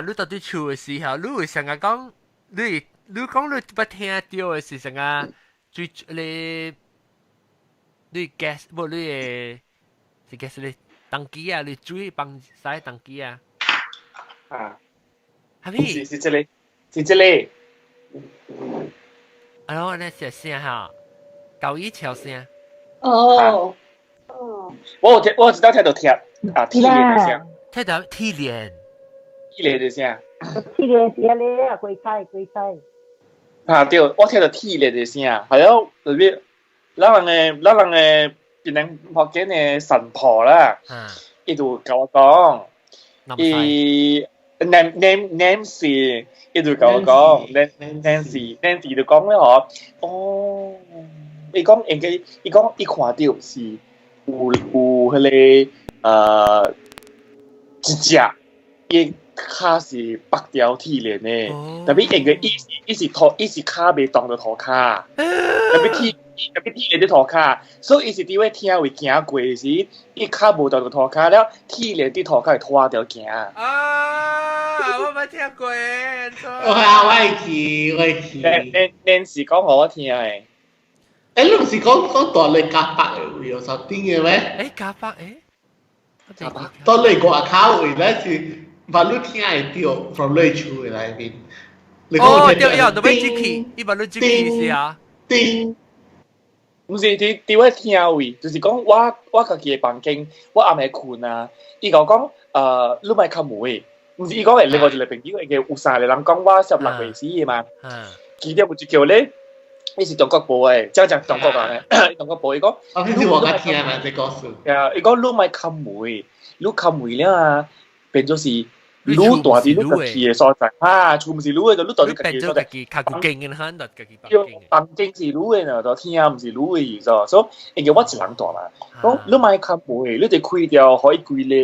你到底厝嘅時候，你會成日講，你講你不聽到嘅是成日最你 guess 不你是 guess 你登記啊，你注幫曬登記啊。係咪？是這裡。然後呢小聲哈，高一條聲。哦。我知道聽到鐵鏈的聲。聽到鐵鏈。鐵鏈的聲。鐵鏈是咧啊，鬼菜。啊對，我聽到鐵鏈嘅聲，係咯，特別咱人嘅別人福建嘅神婆啦，伊就甲我講，伊 Nancy，伊就甲我講 Nancy 就講咧嗬，哦，伊講伊看到是有迄個一隻伊骹是白條鐵鏈嘅，特別應該伊是骹未當到塗骹，特別鐵鏈啲塗骹，所以伊是伫位聽會行過時，伊骹無當到塗骹了，鐵鏈啲塗骹會拖條行。我冇聽過誒，我會記。恁是講我聽誒。你唔是講大類加百嘅有十點嘅咩？加百大類外口嘅咧是。把你聽會到 from 你厝嘅內面。對，都要進去，伊把你進去是啊。叮，唔是伫位聽位，就是講我家己嘅房間，我暗暝困啊。伊講你莫開門，唔是伊講嘅另外一個朋友，嘅有三個人講我16歲死嘅嘛。記得有一叫咧，伊是中國部嘅，即係中國人嘅，中國部伊講。你是我家聽啊，這個事。伊講你莫開門，你開門了啊，變咗是。愈大啲愈家己嘅所在，厝毋是愈嘅就愈大啲家己嘅所在。較勁嘅很，就家己房間是愈嘅呢，就聽毋是愈嘅意思。所以，因為我一人大嘛，講你莫開門，你得開掉，可以規個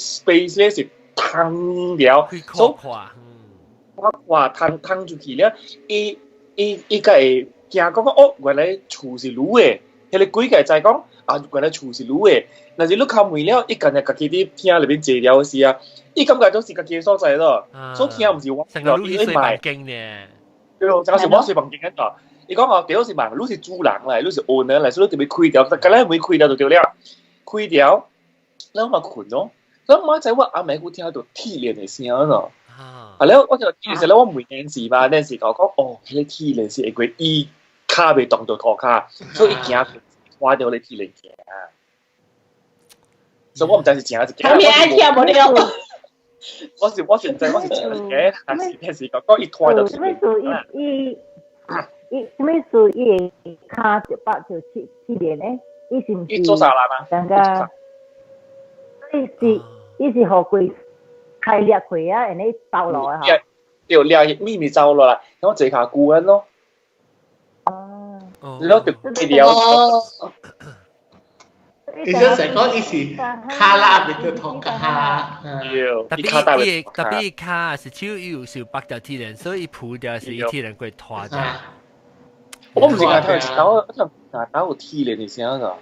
space 咧是通掉。所以，我話通出去了，伊個會驚講哦，原來厝是愈嘅，迄個鬼個就係講啊，原來厝是愈嘅。但是你開門了，伊今日家己啲聽裏邊坐了嘅時啊。伊感覺都是家己嘅所在咯，所以聽唔是我，成個你睡房間呢？對咯，就是我睡房間嗰度。伊講話，幾好是問，你是主人嚟，你是 owner 嚟，所以你特別開掉，咁咧唔會開掉就對了，開掉，然後咪困咯。咁我仔我阿妹佢聽到鐵鏈嘅聲咯，係咧，我就其實咧我唔會認識嘛，認識講哦，迄個鐵鏈是會過伊骹未當到塗骹，所以伊驚花掉你鐵鏈嘅。所以我唔知是真係假。後面愛聽冇了。我是真嘅，但是講伊拖到。什麼事伊骹就把條鐵鏈咧？伊是唔是？伊做啥啦嘛？等下，伊是何鬼開裂佢啊？人哋走落啊！掉裂咪咪走落啦，我坐下顧緊咯。你攞條條。你想成講伊是卡拉邊度同卡，特別卡是手有是白條鐵鏈，所以鋪掉是鐵鏈會拖掉。我唔知係打有鐵鏈嘅聲㗎。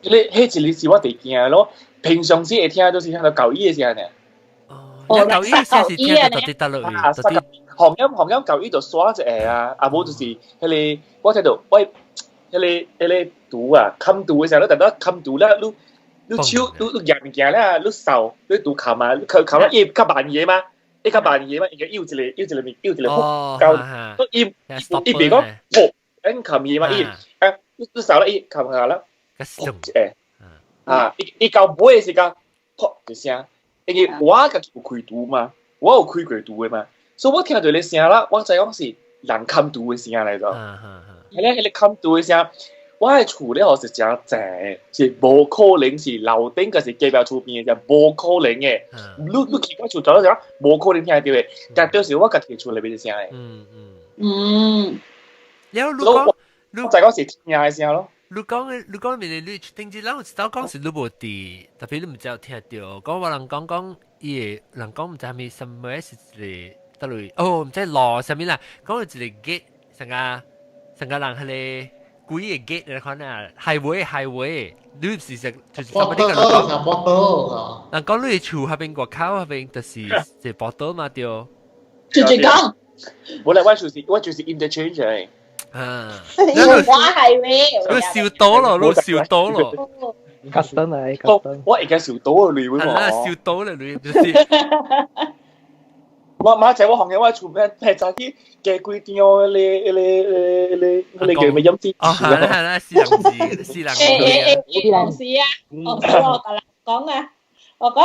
你迄一日是我最驚咯，平常時會聽都是聽到舊衣嘅聲呢。舊衣聲是聽到啲得落去，行音舊衣就刷一個啊，啊冇就是迄個我聽到喂。迄個賭啊，冚賭嘅時候，你突然冚賭咧，你手你夾物件咧，你手你賭冚啊，冚啊，伊較慢嘢嘛，伊較慢嘢嘛，伊個腰一個撲交，都伊別講撲，咁冚嘢嘛，你手咧伊冚下啦，撲啊，伊到尾嘅時間撲一聲，因為我家己有開賭嘛，我有開過賭嘅嘛，所以我聽到你聲啦，我知講是人冚賭嘅聲嚟咗。係咧，迄個冚賭嘅聲，我係厝咧，我是真正是無可能是樓頂，個是隔壁厝邊嘅，就無可能嘅。你其他厝做咗啥？無可能聽得到嘅，但就是我家己厝裏邊嘅聲嘅。แล้วลูก就講是聽嘅聲咯。你講面嘅你定之，我知道講是你無啲，特別你唔知有聽到。講話人講伊人講唔知係咪什麼係一個得類，哦唔知羅上面啦，講係一個 gate 成個人係你故意嘅 gate 嚟講啊，highway，你事實就是什麼啲人講，人講你厝下邊個口下邊就是波多嘛對。就講，我就是 interchange 嚟。我係咩？你笑多咯，你笑多咯。custom 嚟，custom。我而家笑到啊，你會喎。笑到啦，你就是。馬仔我行嘅話，全部係就啲嘅貴啲哦，你叫咩音字？哦，係啦，私人字。同事啊，我同我講啊，我講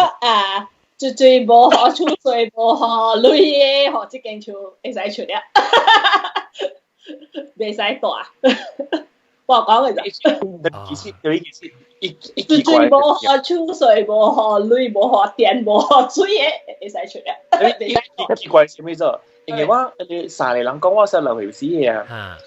最無好處，最無好累嘅，學即間厝會使出啊，未使大。我講嘅就，最無好處，最無好累，無好電，無好水嘅會使出啊。奇怪係咩啫？因為我三個人講我識流血死嘅啊。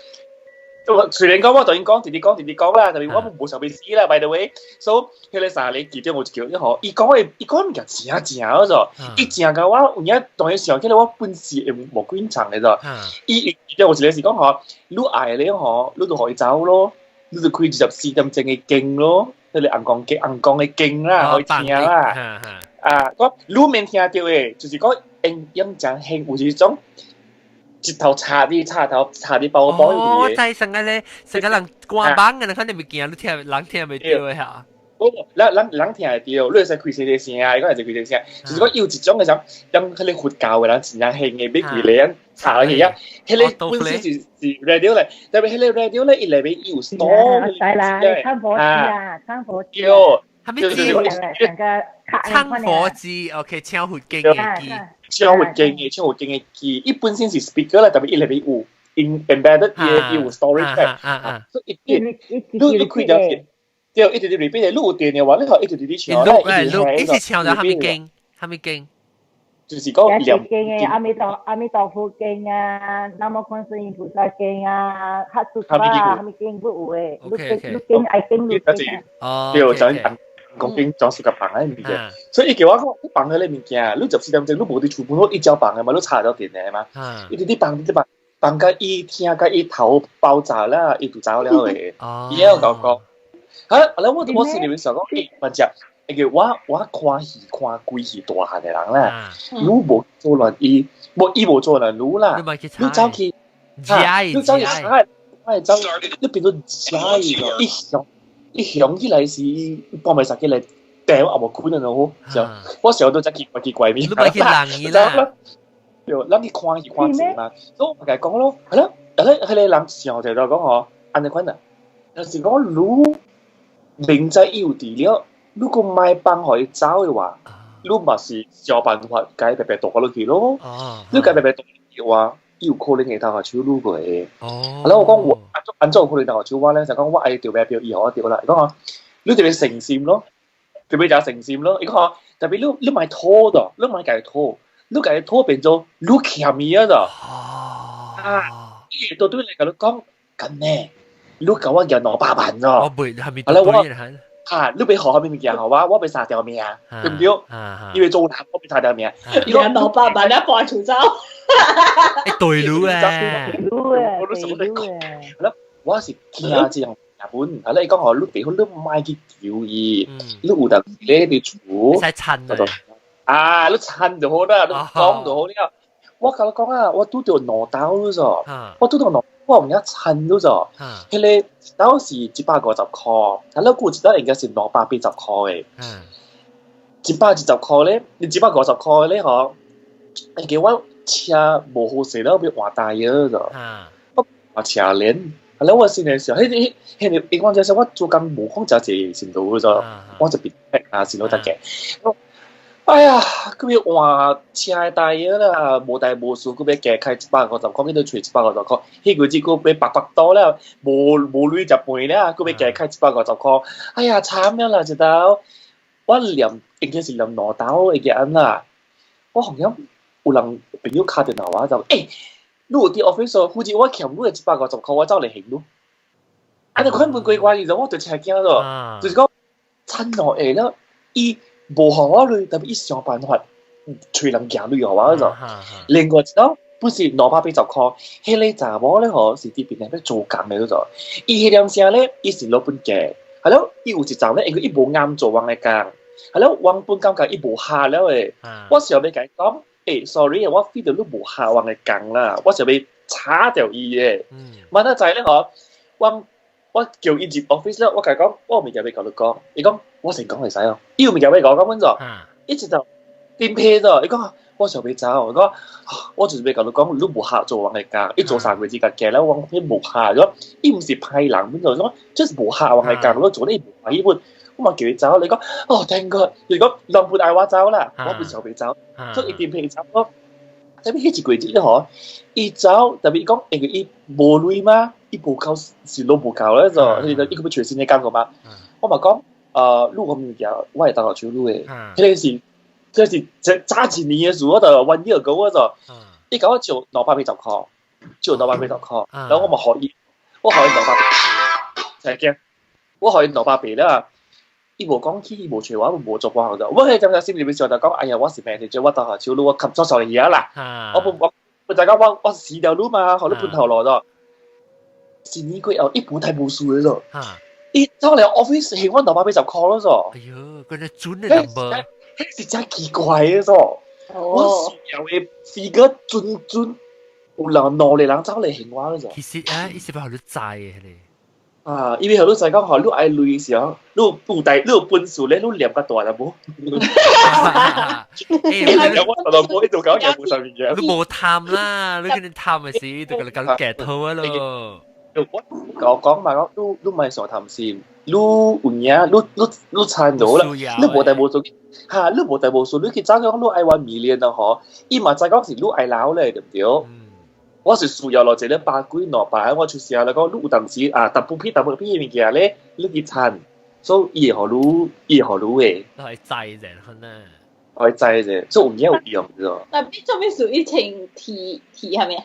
雖然講我當然講，直接講啦，但係我冇受被死啦。By the way， so 佢哋三個記者我就叫一號，伊講唔係正嗰種，伊正嘅話，有影當然上，佢哋我本事冇幾長嘅啫。伊我一個是講嗬，你愛咧嗬，你就可以走咯，你就可以24點鐘嘅勁咯，佢哋硬講嘅勁啦，可以聽啦。講你未聽到嘅，就是講音正興，有一種。一頭插啲包包哦，在成個人關幫嘅，肯定未見，你聽人聽未到嘅嚇。人聽會到，你會使開細啲聲啊，嗰陣就開細聲。就是講有一種嘅時候，因佢哋佛教嘅人真正興嘅，俾佢哋查嘅嘢，佢哋本身是 radio 嚟，但係佢哋 radio 咧，一嚟俾有 store 係啦，參火機。係咪參火機 ？OK， 超活勁嘅機。超活勁嘅機，一本身是 speaker 啦，特別一嚟俾有 embedded 嘅有 storage 嘅，所以你開咗嘅，對，一直啲 repeat 你錄電嘅話，你可一直啲唱啦，一直唱到係咪勁？就是講兩勁嘅阿彌陀佛勁啊，南無觀世音菩薩勁啊，哈蘇巴係咪勁不有嘅？你勁愛勁你勁啊，對，就係。講經裝飾個棚喺面嘅，所以嘅話我棚喺裏面嘅，你14點鐘你冇啲全部都一交棚嘅嘛，你插咗電嘅嘛，呢啲棚嘅一聽嘅一頭爆炸啦，一度走了嘅，而家我講嚇，我試你嘅時候講，乜啫？叫我看戲看鬼戲大下嘅人啦，你冇做人伊冇做人路啦，你走去查，你變咗假嘅，一響起來是半暝殺起來，掉阿無可能咯。我時候都真奇怪面。你咪去人伊啦。對，咱去看戲嘛。所以我咪講咯，係咯，佢哋人時候就講嗬，安尼款啊。有時講如明知有啲了，如果買幫可以走嘅話，你咪是想辦法解白白讀落去咯。你解白白讀嘅話。有可能係大學手錄過嘅，係咯。我講我按照可能大學手話咧，就講我愛調咩表，以後我調啦。你講你特別誠心咯，特別就誠心咯。你講特別你買拖的，你買計拖，你計拖變咗你欠嘢的。到對你講講咁呢，你搞我人攞800咗。我背係咪對人？你俾學下面嘅好啊，我俾殺掉命啊，對唔對？因為做男我俾殺掉命。人攞800一掛潮州。對路啊！我都什麼都講，係咯。我是聽下之後日本，係咯。你講我你俾佢你買啲條意，你有得咧你煮，使襯啊！你襯就好啦，你講就好啦。我同你講啊，我拄到攞刀咗，我拄到攞，我唔一襯咗咗。佢哋刀是150塊，係咯，估一刀應該是280塊嘅。120塊咧，你150塊咧嗬，你叫我。車無好勢啦，俾換大嘢咗。我車鏈，係咯，我先嘅時候，你講就係我做緊無空就係先到咗，我就變逼啊先到得嘅。哎呀，佢要換車大嘢啦，無大無數，佢俾夾開150塊，佢都除150塊，迄個字佢俾800多啦，無鐳就賠啦，佢俾夾開150塊。哎呀，慘樣啦，就到我連應該是連攞刀嘅人啦，我好像。有人朋友卡電話就你有啲 office 好似我欠你150塊，我走嚟行咯。安尼款本怪怪嘅，我對車驚咗，就是講趁落嚟啦，伊無互我累，特別伊想辦法催人行累互我咗。另外一個本是280塊，迄個查某咧嗬是啲邊咧做工嘅咗，伊迄點聲咧，伊是攞本嘅，係咯，伊有一站咧，因為伊無啱做王嘅工，係咯，王本感覺伊無下了誒，我時候要講講。sorry 啊，我 feel 到你無下運嘅工啦，我就被炒掉伊嘅。問得滯咧，我叫伊入 office 咧，我佢講，我未有俾講你講，伊講我成講嚟使哦，伊未有俾講咁樣咗，一直就顛屁咗。伊講我就俾走，我講我就是俾講你講，你無下做運嘅工，伊做3個月嘅啦，我偏無下咗，伊唔是派人咁就講，即係無下運嘅工，我做呢無下呢本。我咪叫佢走，你講哦，thank God，如果兩半嗌我走啦，我半時候未走，所以一定俾走咯。特別迄一季節咧嗬，伊走特別講，因為伊無累嘛，伊無夠是攞無夠咧就，佢就伊個要全新嘅感覺嘛。我咪講，錄個物件，我係當學手錄嘅，迄個是早一年嘅事，我就1 year ago我就，伊甲我借280塊，借280塊，然後我咪學伊，我學伊280，就係驚，我學伊280啦。伊無講起，伊無找我，無做幫就。我係咁就心裏邊想就講，哎呀，我是 manager，我當下超路，我吸咗上嚟嘢啦。我大家我試條路嘛，學咗半頭路咗。是呢個又一半太無數嘅咗。伊走嚟 office 係我280塊咯咗。哎呦，嗰隻準嘅 number，係真奇怪嘅咗。我有嘅是個準，有人努力人走嚟興我咗。其實啊，伊是把好多債嘅你。因為好多時講學，你愛累嘅時候，你有本事咧，你念個大就冇。你冇貪啦，你肯定貪嘅事，就咁搞夾套啊咯。我講嘛，你唔係想貪先，你有嘢，你撐到啦，你無大無數嚇，你無大無數，你去找講你愛玩1million啊嗬，伊嘛再講是你愛撈咧，對唔對？我是需要落這咧百幾200，我出時候嚟講，你有當時特別嘅物件咧，你去撐，所以伊會學你嘅。都係制人可能。係制啫，所以有嘢有用啫。但係做咩屬於情題係咪啊？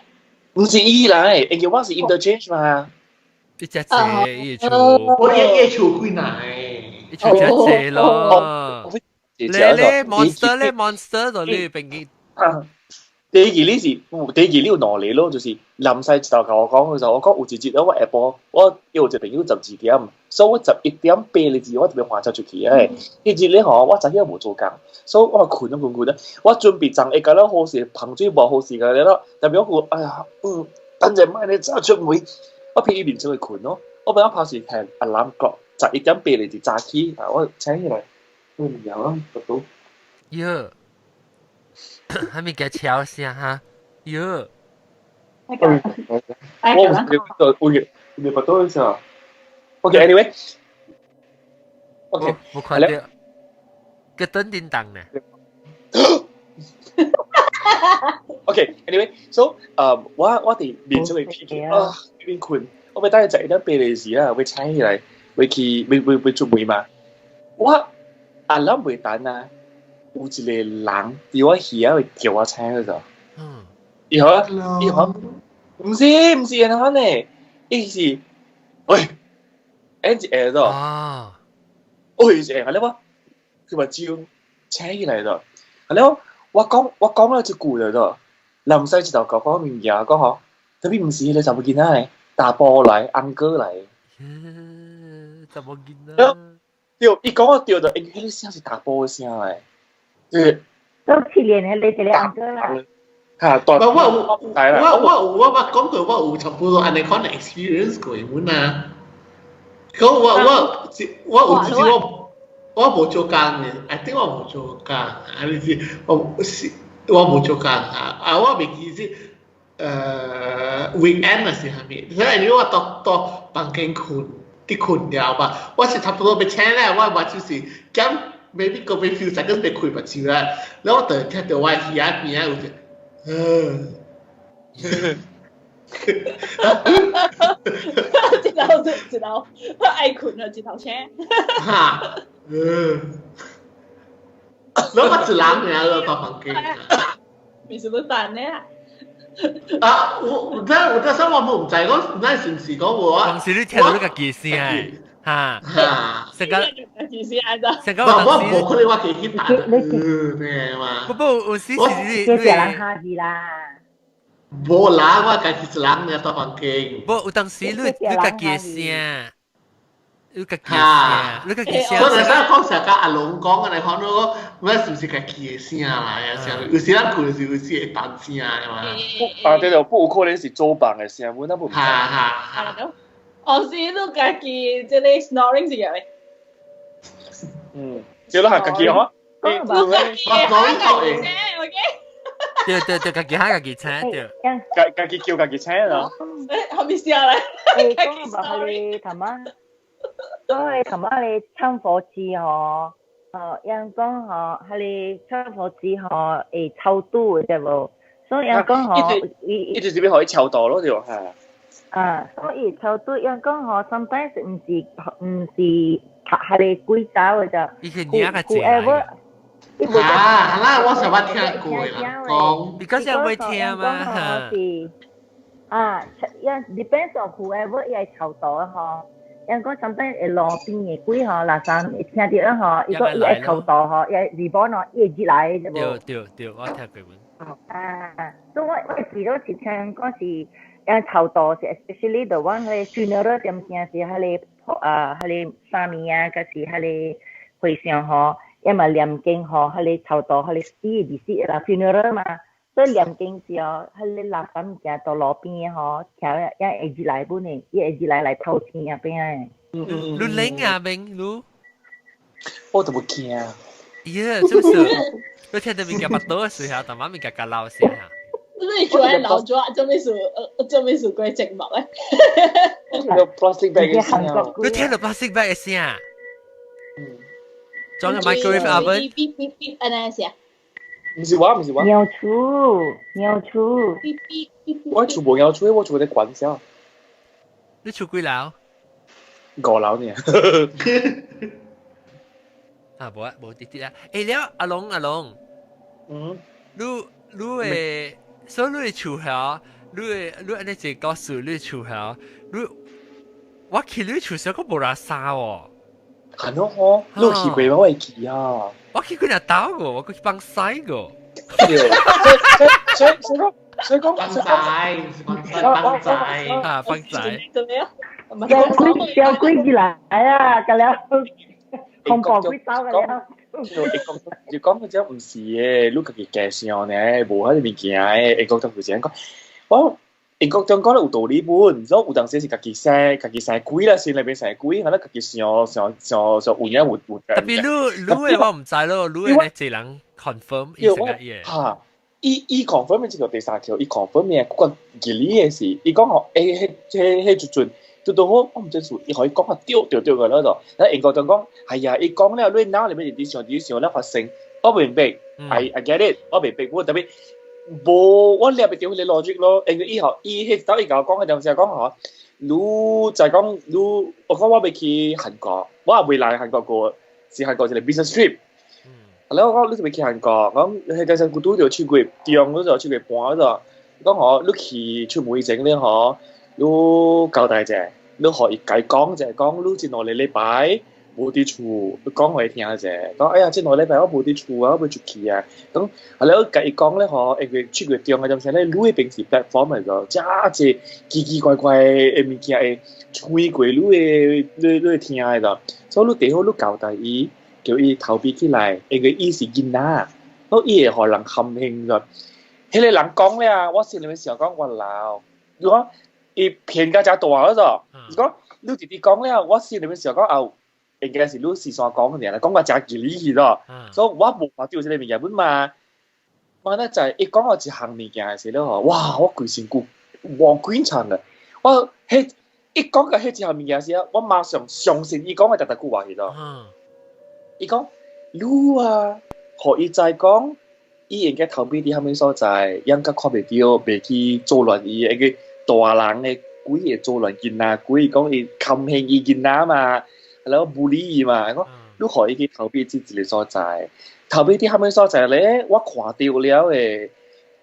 唔是伊來，因為我是 interchange 嘛。一隻借一出，我一出幾難？一出一隻咯。你 monster 就呢邊嘅。第二你要攞嚟咯，就是臨細就同我講嘅時候，我講有一節我下晡我有一個朋友12點，所以我11點8你字我特別換出去嘅。呢節咧嗬，我昨天無做工，所以我困啦，我準備掙一個啦，好事碰水無好事嘅咧咯，特別我哎呀，等陣買你走出門，我偏面出去困咯，我本來拍時聽alarm clock 11點8你字炸起，我請起來，有啦，得到。喲。還沒給敲聲哈，喲！我唔不到一下。OK，anyway，我看到個燈叮當呢。OK，anyway，so 我哋面出去片啊，邊困，我咪帶仔咧俾你時啦，會踩起來，會出門嘛。我alarm會彈啊。有一個人伫我耳仔會叫我請嗰陣，以後唔是人款呢，伊是喂，一下咗，喂一下，係咯，佢話招請起嚟咗，係咯，我講咗一句嚟咗，臨細就講明嘢講嗬，特別唔是你就冇見啦，大波嚟，安哥嚟，就冇見啦，調，伊講我調就，迄個聲是大波嘅聲嚟。都去年係你哋兩個啦。嚇，我講句我有差不多安尼款 experience 過嘅啊。講我有時我冇做工嘅 ，I think 我冇做工，係咪先？我冇做工啊！我未記是weekend 嘅時候咪，所以我到房間困了吧？我是差不多要請咧，我就是咁。maybe 個 few seconds 被開目睭啦，然後我突然聽到我耳仔邊啊，直頭我愛困啊，直頭請。嚇，然後我一人啊，到房間。咪是要等咧？我真心我冇唔制講，唔知是唔是講我。當時你聽到呢個件事係。嚇！成個我冇可能話幾大咩嘛？不有時你人下字啦。冇啦，我家己一人咧到房間。不有當時你家己嘅聲，你家己嘅聲，你家己聲。我就想講成個阿龍講嘅嚟講咯，我是唔是家己嘅聲啦？有時咱困時有時會彈聲嘅嘛。對就不有可能是租房嘅聲，我那不。我試都家己即係 snoring 是嘅。只係家己嗬。對，家己家己請對。家己叫家己請咯。後面試下嚟。家己 snoring。頭晚。所以同埋你唱佛字吼，人講吼，係你唱佛字吼會超度嘅無？所以人講吼，呢條字邊可以超度咯，就係。所以超度人講吼 ，sometimes 唔是係你鬼走嘅咋。伊係娘嘅字。啦，我成日聽過啦，講。Because 人會聽嘛。depends on whoever 伊係超度吼。人講 sometimes 會路邊嘅鬼吼，嗱陣聽到啦吼，如果伊係超度吼，伊係 reborn 吼，伊係入來嘅啫。對，我聽過。所以我記得是聽嗰時。超度是 especially the one 係 funeral 點先是係三年啊，嗰時係會上嗬，因為念經嗬，係超度係死儀式啦 funeral 嘛，所以念經時候係垃圾件到路邊嗬，條一會入來本呢，一會入來偷聽啊邊。你領啊邊你？我都冇驚。耶，真係，你聽到邊個把刀時候，同埋邊個鬧聲啊？你做喺鬧咗，做咩事鬼寂寞咧？有 plastic bag 嘅聲啊！你聽到 plastic bag 嘅聲啊？裝個 microwave oven。嗶安那聲。唔是話。鳥鼠。我全部鳥鼠，我全部在關聲。你住幾樓？5樓呢。冇啲啊！誒，阿龍。你誒。所以你厝下，你安尼只告訴你厝下，我去你厝上個無拉沙喎。係咯嗬，你去過嗎？我係去啊。我去過日頭個，我去幫曬個。所以講幫曬啊，幫曬。做咩啊？小鬼進來啊！咁樣恐怖鬼走嘅了。就講嗰隻唔是嘅，你家己介紹呢，無喺裏面件嘅。英國政府先講，我英國政講得有道理本，所以有當時是家己生鬼啦，先裏邊生鬼，可能家己想換嘢換。特別你嘅我唔知咯，你嘅一人 confirm 伊成個嘢。嚇，伊 confirm 呢個第三條，伊 confirm 咩？嗰個吉利嘅事，伊講學迄就準。到好，我唔知數，伊可以講下丟嘅嗰度。但英國就講係啊，伊講咧，你腦裏面啲想咧發生，我明白 ，I get it， 我明白，我特別冇我了別掉你 logic 咯。因為伊走伊教講嘅就係講嚇，你就係講你，我講我未去韓國，我也未來韓國過，是韓國一個 business trip。係咯，我講你就未去韓國，咁係就係古都就去過，地方嗰度去過半嗰度，講我你去出門整咧嗬。你交代者，你可以解講就係講，你前兩個禮拜冇啲厝，你講我聽者，講哎呀，前兩個禮拜我冇啲厝啊，我要出去啊，咁係咯，解講咧嗬，因為出國地方嘅陣時咧，你平時 platform 嚟個，真係奇奇怪怪嘅物件嘅，吹過你聽嘅個，所以你最好你交代伊，叫伊逃避起來，因為伊是囡仔，所以伊會可能陷興個，迄個人講咧啊，我心裏面想講我鬧，如果伊騙家真大嗰度，如果你直接講咧，我心裏面想講啊，應該是你時常講嘅嘢啦，講我真吉利去咯，所以我冇話掉喺裏面日本嘛，我咧就係一講我一行物件嘅時咧嗬，哇！我規身軀黃滾長嘅，我係一講嘅係一行物件時，我馬上相信伊講嘅特句話去咯，伊講你啊，可以再講，伊應該頭邊啲後面所在，應該看袂到，袂去做亂伊嘅。大人嘅鬼會做亂囡仔，鬼講伊冚興伊囡仔嘛，係咯bully伊嘛，講你可以去頭邊啲一個所在，頭邊啲後尾所在咧，我看到了誒，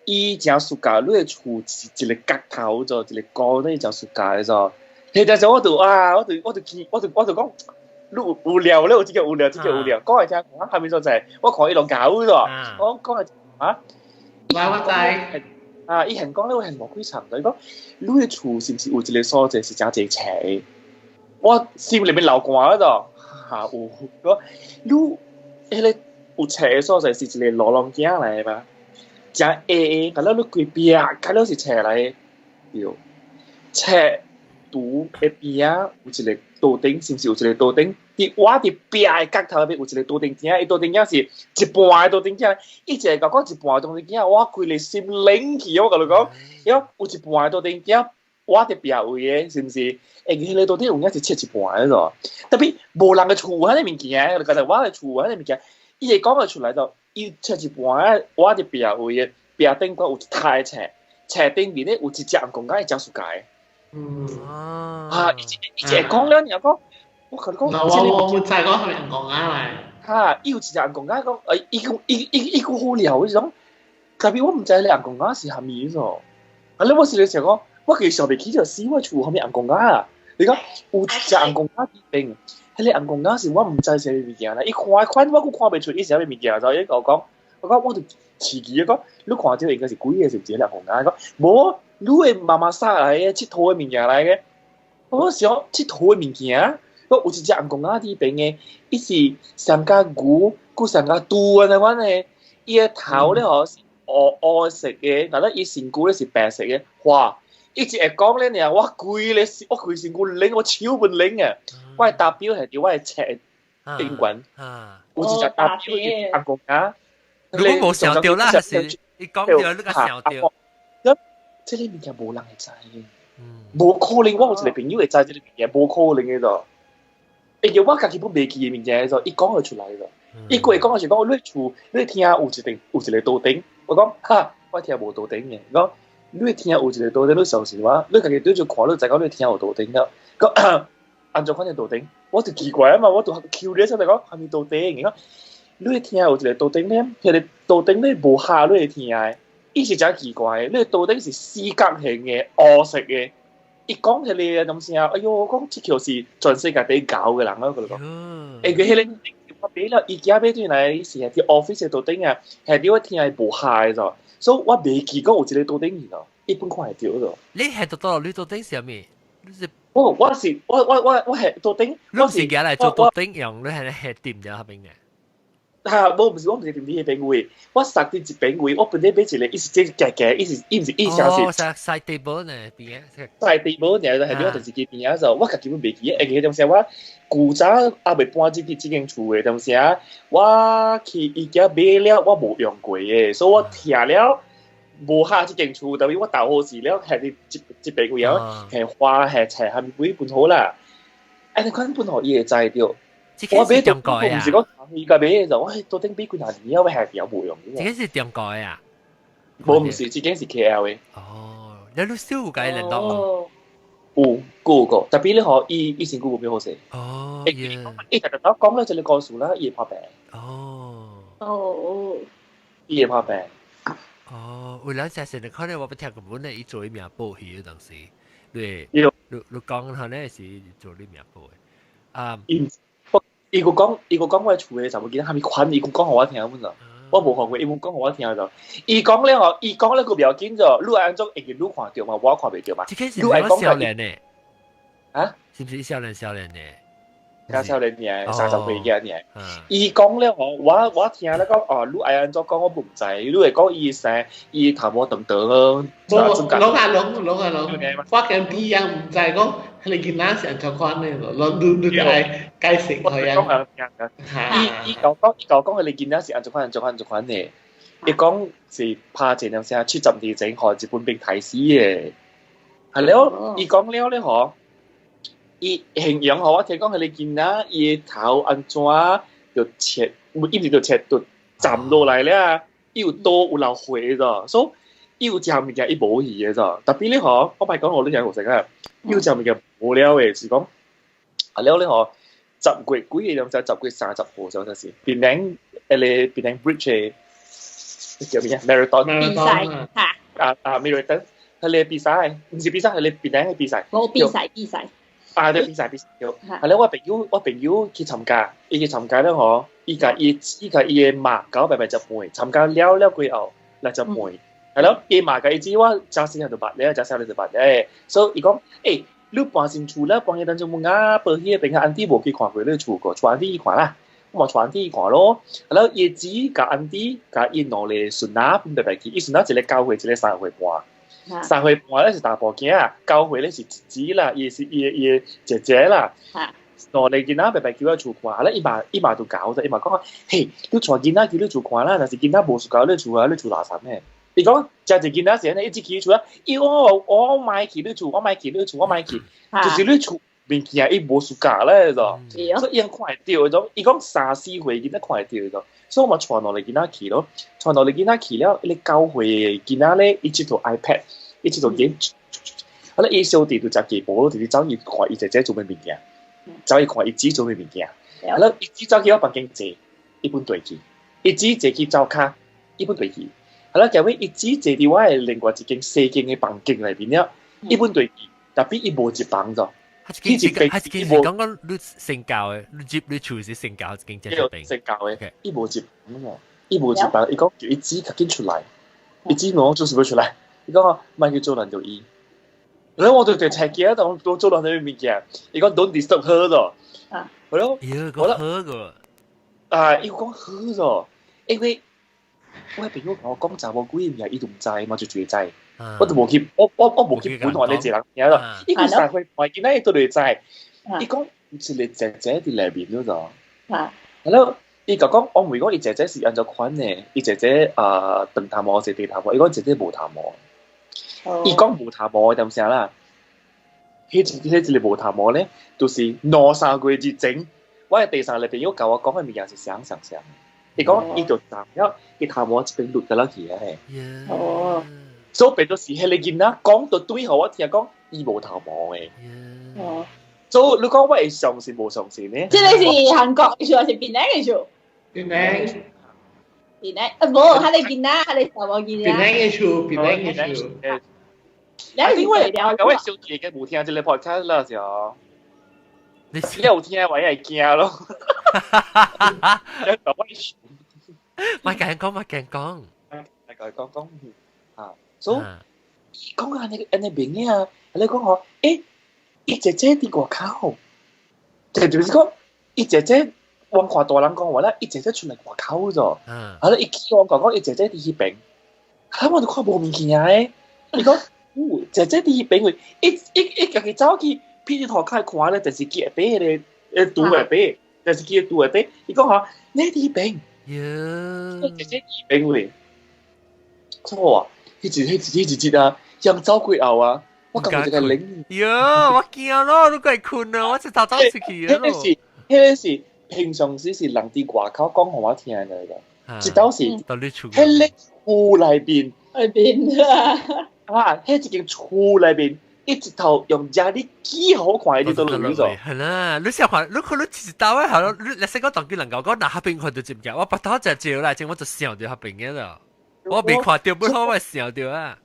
伊真暑假，你嘅厝是一個角頭咗，一個高咧真暑假嘅咗，其實就我就講，你無聊咧，我真係無聊，講嚟聽，我後面所在，我看伊落狗咗，我講嚟啊，我知。伊係講咧，我係冇幾長嘅。講你嘅厝是唔是有一個所在是真濟斜？我心裏面流汗嗰度嚇有。講你迄個有斜嘅所在是一個路廊鏡嚟嘛？真矮，咁你規邊，咁你是斜嚟，對。斜拄嘅邊有一個刀頂，是唔是有一個刀頂？我哋邊嘅角頭邊有一個刀頂鏡，伊刀頂鏡是一半嘅刀頂鏡，伊就係講一半嘅刀頂鏡，我規個心冷去，我甲你講，有一半嘅刀頂鏡，我哋邊位嘅，是唔是？誒，你到底用一隻切一半咗？特別無人嘅厝喺你物件，你覺得我嘅厝喺你物件，伊會講佢出來就，伊切一半，我哋邊位嘅邊頂個有一台車，車頂面咧有一隻人講緊一隻樹解。伊會講了，你又講，我同你講，我冇再講係咪人講啊？伊有一隻人講緊講，伊個好聊嗰種，特別我唔知你人講緊是蝦米咗。你我時你成日講，我其實上邊起條屎，我厝後面人講緊啊。你講有一隻人講緊啲病，係你人講緊時，我唔知係咩物件啦。伊看我都看唔出，伊是咩物件就伊個講，我就奇異講，你看到應該是鬼嘅，是唔是人講緊？講冇，你係媽媽生嚟嘅，佚佗嘅物件嚟嘅。我想佚佗嘅物件，我有一隻人講緊啲病嘅，伊是上加牛，佮上加豬啊！我呢，伊個頭咧嗬。黑色嘅，但係伊身軀咧是白色嘅，哇！伊直會講咧，你我攰咧，我攰身軀靈，我超半靈啊！我係代表係啲我係赤英文，有一隻代表嘅阿公啊。如果冇想到啦，還是你講到呢個想到，咁即係呢物件冇人會知嘅，冇可能。我有一個朋友會知呢啲物件，冇可能嘅就。誒，我家己本未記嘅物件就，伊講佢出來就，伊過嚟講嘅時講，你厝你聽有一個刀頂。我講哈，我聽無道頂嘅。講你聽有一個道頂，你上時話，你家己對住看，你就講你聽有道頂啦。講按照款嘅道頂，我就奇怪啊嘛，我就 Q 你出嚟講係咪道頂？講你聽有一個道頂咧，其實道頂你無下你聽嘅，伊是真奇怪嘅。你道頂是四角形嘅、黑色嘅。伊講起嚟咁先啊，哎呦，講這條是全世界第搞嘅人啊，佢講。誒，佢迄個。我俾了，伊家俾轉來是係啲 office 嘅道頂啊，係啲我聽係無下嘅咋，所以我未記過有一個道頂嘅咯，一般看係掉咗。你係到你道頂是咩？我係道頂，我是而家嚟做道頂用，你係掂咗下邊嘅。我唔是掂啲嘢位，我實啲一邊位，我本身俾一個，伊是即夾，伊是哦，side table 呢邊嘅，side table 呢係啲我電視機邊啊就，我家己本未記，誒嘅東西我古早阿未搬呢間厝嘅東西啊，我去伊家買了，我冇用過嘅，所以我聽了無下呢間厝，特別我豆好時了，係啲一邊位啊，係花係柴係每半好啦，誒你看半好嘢制掉。我俾點改啊！唔是講而家俾就我到頂俾佢拿年，因為係有冇用嘅。自己是點改啊？我唔是，自己是 KL 嘅。哦，你都少改領導哦。有個，特別你學以前 Google 比好食。哦。誒，特登講咧就你告訴啦，伊會拍病。哦。伊會拍病。哦，為了就係你可能我不聽個本嚟，伊做啲名報戲嘅東西，對，你講下咧是做啲名報嘅。啊。伊個講我厝嘅就會見下面款，伊個講我聽本就，我冇學過，伊個講我聽就，伊講咧個表見就，你按照會見你看到嘛，我看袂到嘛。這個是講少年嘅，啊？是不是少年嘅？少年嘅，30歲嘅嘅。伊講咧我聽咧講哦，你按照講我唔知，你係講伊成伊頭毛長長咯。攏啊，我見啲人唔知講。你見那時人就講呢，你解釋佢啊。伊講佢你見那時人就講呢。伊講是拍前兩聲出陣地整學日本兵睇死嘅。係了，伊講了咧嗬，伊形容我聽講佢你見那伊頭安怎就切，一直就切就站落嚟咧，又多有流血咗，所以有隻物件伊冇去嘅咋。特別咧嗬，我咪講我呢樣好食啊，有隻物件。無聊嘅是講，啊了咧嗬，10月幾日就10月30號就係檳城誒檳城 bridge 叫咩啊 marathon 比賽marathon 係你比賽，唔是比賽係你檳城嘅比賽。冇比賽。啊對比賽，係咧我朋友去參加，伊去參加咧嗬，伊個嘅馬狗白就陪參加了過後，嗱就陪，係咯，伊馬嘅意思我揸先喺度辦咧，揸先喺度辦咧，所以伊講誒。你搬新厝啦，搬嘢等陣冇啱，報喜邊個安迪冇去看過你厝個，傳啲看啦，我咪傳啲看咯。然後葉子甲安迪甲伊攞嚟順拿，唔白白去，伊順拿一個9歲，一個3歲半，3歲半咧是大寶囝啊，9歲咧是侄子啦，伊是伊姐姐啦。攞嚟見仔白白叫佢厝看，咧伊嘛都搞啫，伊嘛講嘿，你傳見仔叫你厝看啦，但是見仔冇厝搞你厝啊，你厝垃圾咩？伊講就係見到時咧，一直企住啦，我買起你厝，我買起，就是你厝面件伊無暑假咧就，所以伊看會到咗，伊講3、4歲見得看會到咗，所以我傳落嚟見佢去咯，傳落嚟見佢去了，你9歲見佢咧，伊接到 iPad， 伊接到 game， 好啦，伊小弟就食雞煲咯，直接走去看伊姐姐做咩物件，走去看伊姊做咩物件，好啦，伊姊走去我房間坐，伊本對去，伊姊坐去灶骹，伊本對去。好啦，因為伊姊坐伫我誒另外一間細間嘅房間內邊了，伊本對去，特別伊無一房咗。係一件事講講你性教嘅，你接你處是性教一件正病。性教嘅，伊無一房喎，伊無一房，伊講叫伊姊趕緊出來，伊姊問我做什麼出來？伊講咪叫做人就伊。然後我就在菜機度做人哋物件，伊講 don't disturb her 咗。啊，係咯，講 her 個。啊，伊講 her 咗，因為。我係朋友同我講查某鬼嘢，伊都唔知嘛，就最知。我就冇去，我冇去本話你一人聽咯。伊講三歲，我見到伊都嚟知。伊講唔是你姐姐喺裏邊嗰度。係咯，伊就講我唔會講伊姐姐是按照款嘅，伊姐姐長頭毛是短頭毛，伊講姐姐無頭毛。伊講無頭毛點寫啦？迄一個無頭毛咧，就是2、3個月之前，我係第三個朋友教我講嘅物件是相。伊講伊就站咗，伊頭毛一邊擸咗落去嘅。哦，所以變咗是迄個囡仔講到對，互我聽講伊無頭毛嘅。哦，所以你講我係相信無相信呢？即係你是韓國嘅樹還是檳城嘅樹？檳城，冇，係你囡仔，係你頭毛囡仔。檳城嘅樹，檳城嘅樹。因為有位小姐嘅冇聽這個 podcast 啦，就你有聽我係驚咯。咪講啊！所以講下你明嘅啊，你講我伊姐姐喺外口，就是講伊姐姐，我看大人講話啦，伊姐姐出嚟外口咗，係啦，伊叫我講伊姐姐喺迄邊，係我就看無物件誒，伊講姐姐喺迄邊，伊家己走去偏頭開看咧，就是見邊咧拄誒邊。就是叫杜誒啲，伊講下呢啲病，姐姐啲病喂，錯啊！迄一啊，香蕉鬼牛啊，我感覺個靈，我驚咯，都鬼困啊，我就走出去咯。迄個是平常時是人哋外口講互我聽嚟嘅，直到是迄個厝內邊啊，迄一間厝內邊。一直頭用家啲幾好看啲都嚟咗。係啦，你成日看，你其實到位係咯，你識講當機能夠講，嗱下邊看到接嘅，我把頭就照啦，正我就笑掉下邊嘅啦。我未看到本好，我笑掉啊。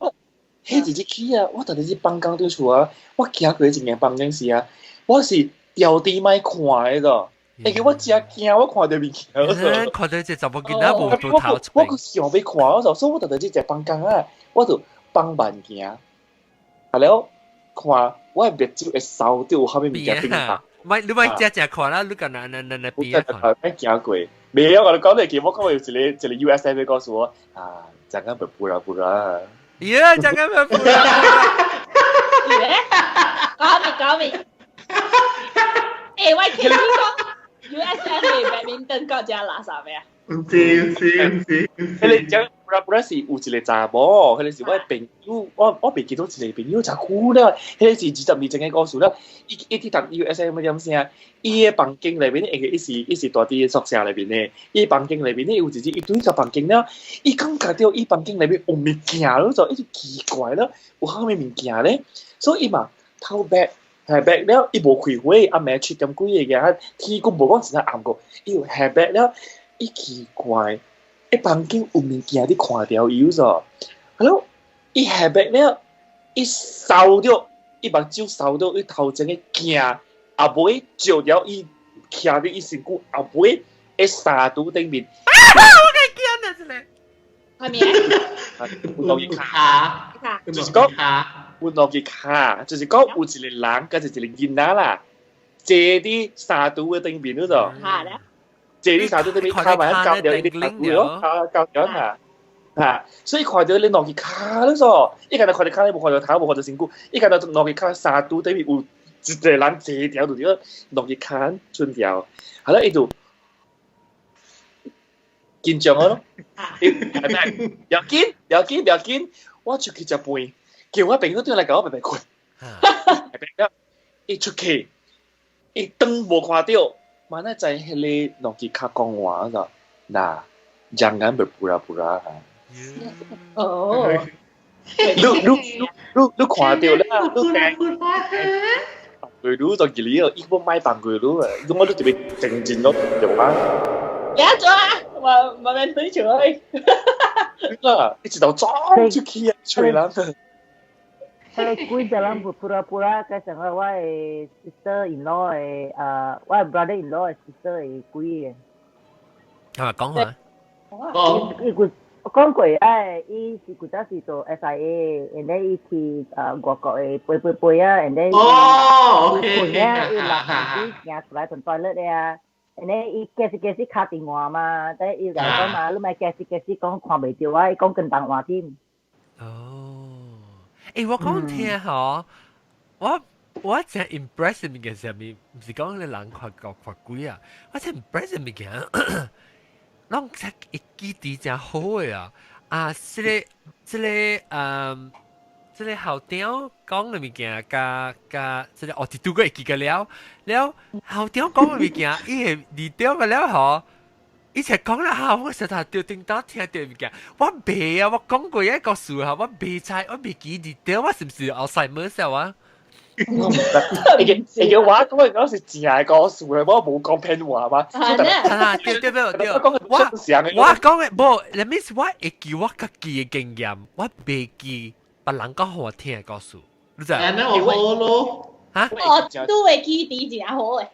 迄一起啊，我到底是放工對厝啊，我行過一間房間時啊，我是掉地咪看嘅咯。而且我真驚，我看到面嘅。看到只查某囡仔無到頭出邊。我個想要看嗰所以我到底只房間啊，我就放慢行，係咯。看，我係別朝會掃掉後面物件冰下。咪你咪只看啦，你個那邊啊？我行過，未有我講你見我講有一個 USM 嘅告訴我啊，陣間咪不啦。陣間咪不啦。講明。誒，喂，其實講 USM 係badminton國家拿啥咩啊？唔知。你講不是有一個查某，迄個是我朋友，我未記到一個朋友真久啦。迄個是22前嘅故事啦。伊啲讀 USM 點先？伊嘅房間裏邊咧，伊是大啲宿舍裏邊咧，伊房間裏邊咧有一堆個房間啦。伊感覺到伊房間裏邊有物件咯，就一直奇怪啦，有蝦米物件咧？所以伊嘛偷白了，伊無開會，阿妹出咁幾個嘅，天公無講真係暗過，伊有下白了，伊奇怪。一房間有物件你看到伊咗，係咯，伊下白了，伊掃到，伊目睭掃到伊頭前嘅鏡，後尾照了伊徛喺伊身軀，後尾一沙肚頂面。我嘅驚啊！真係。係咪？換落去卡，就是講換落去卡，就是講有一個人，跟住一個囡仔啦，坐啲沙肚嘅頂面嗰度。係咧。這啲沙都對面卡埋一交掉，啲卡咯，交咗啊！嚇，所以看到你落去卡咯咗，依家就看到卡你冇看到頭，冇看到身軀，依家就落去卡沙都對面有一個人坐條度啲落去卡春條，係啦，呢度緊張咯，有見，我出去食飯，叫我朋友對嚟講我白困，伊出去，伊燈無看到，嘛那在迄個兩支卡講話個，嗱，jangan berpura-pura。哦。你看到啦，người đó tao chỉ lý rồi, ít có mai bằng người đó rồi, lúc đó tụi mình chỉnh chỉnh nó được má. Dạ cho mà bên tí chửi. Đúng là, cái chỉ đầu chó chứ kia chơi lắm. Hey, cuối giờ lắm pura pura cái chẳng là why sister in law why brother in law sister cuối. À con hả? Con quỷ ai ý thì cũng đã tổ SIA and then ý thì gọi bơi and then okay nha ý là ý nhà lại tuần toilet đây and then ý kesi khát điện thoại mà đấy ý là có mà lúc mà kesi con khoan bị tiêu ấy con cần tặng hòa thêm. Ê, 我講聽嗬，我真 impress 嘅件事咪唔是講你人看鬼啊，我真 impress 嘅件。啷只一記啲真好嘅啊！啊，這個後調講嘅物件，加這個我哋都個會記個了後調講嘅物件，伊係二調個了嗬。以前講啦嚇，我實在掉叮當聽到物件，我未啊，我講過一個數嚇，我未猜，我未記二調，我是唔是 Alzheimer 啊？我唔得，你嘅話咁嗰時淨係講數嘅，我冇講偏話嘛。係啊，對，我講嘅冇，你 miss 我會記我家己嘅經驗，我未記別人講我聽嘅個數，你知啊？誒，我好咯。嚇？我都會記啲真好嘅。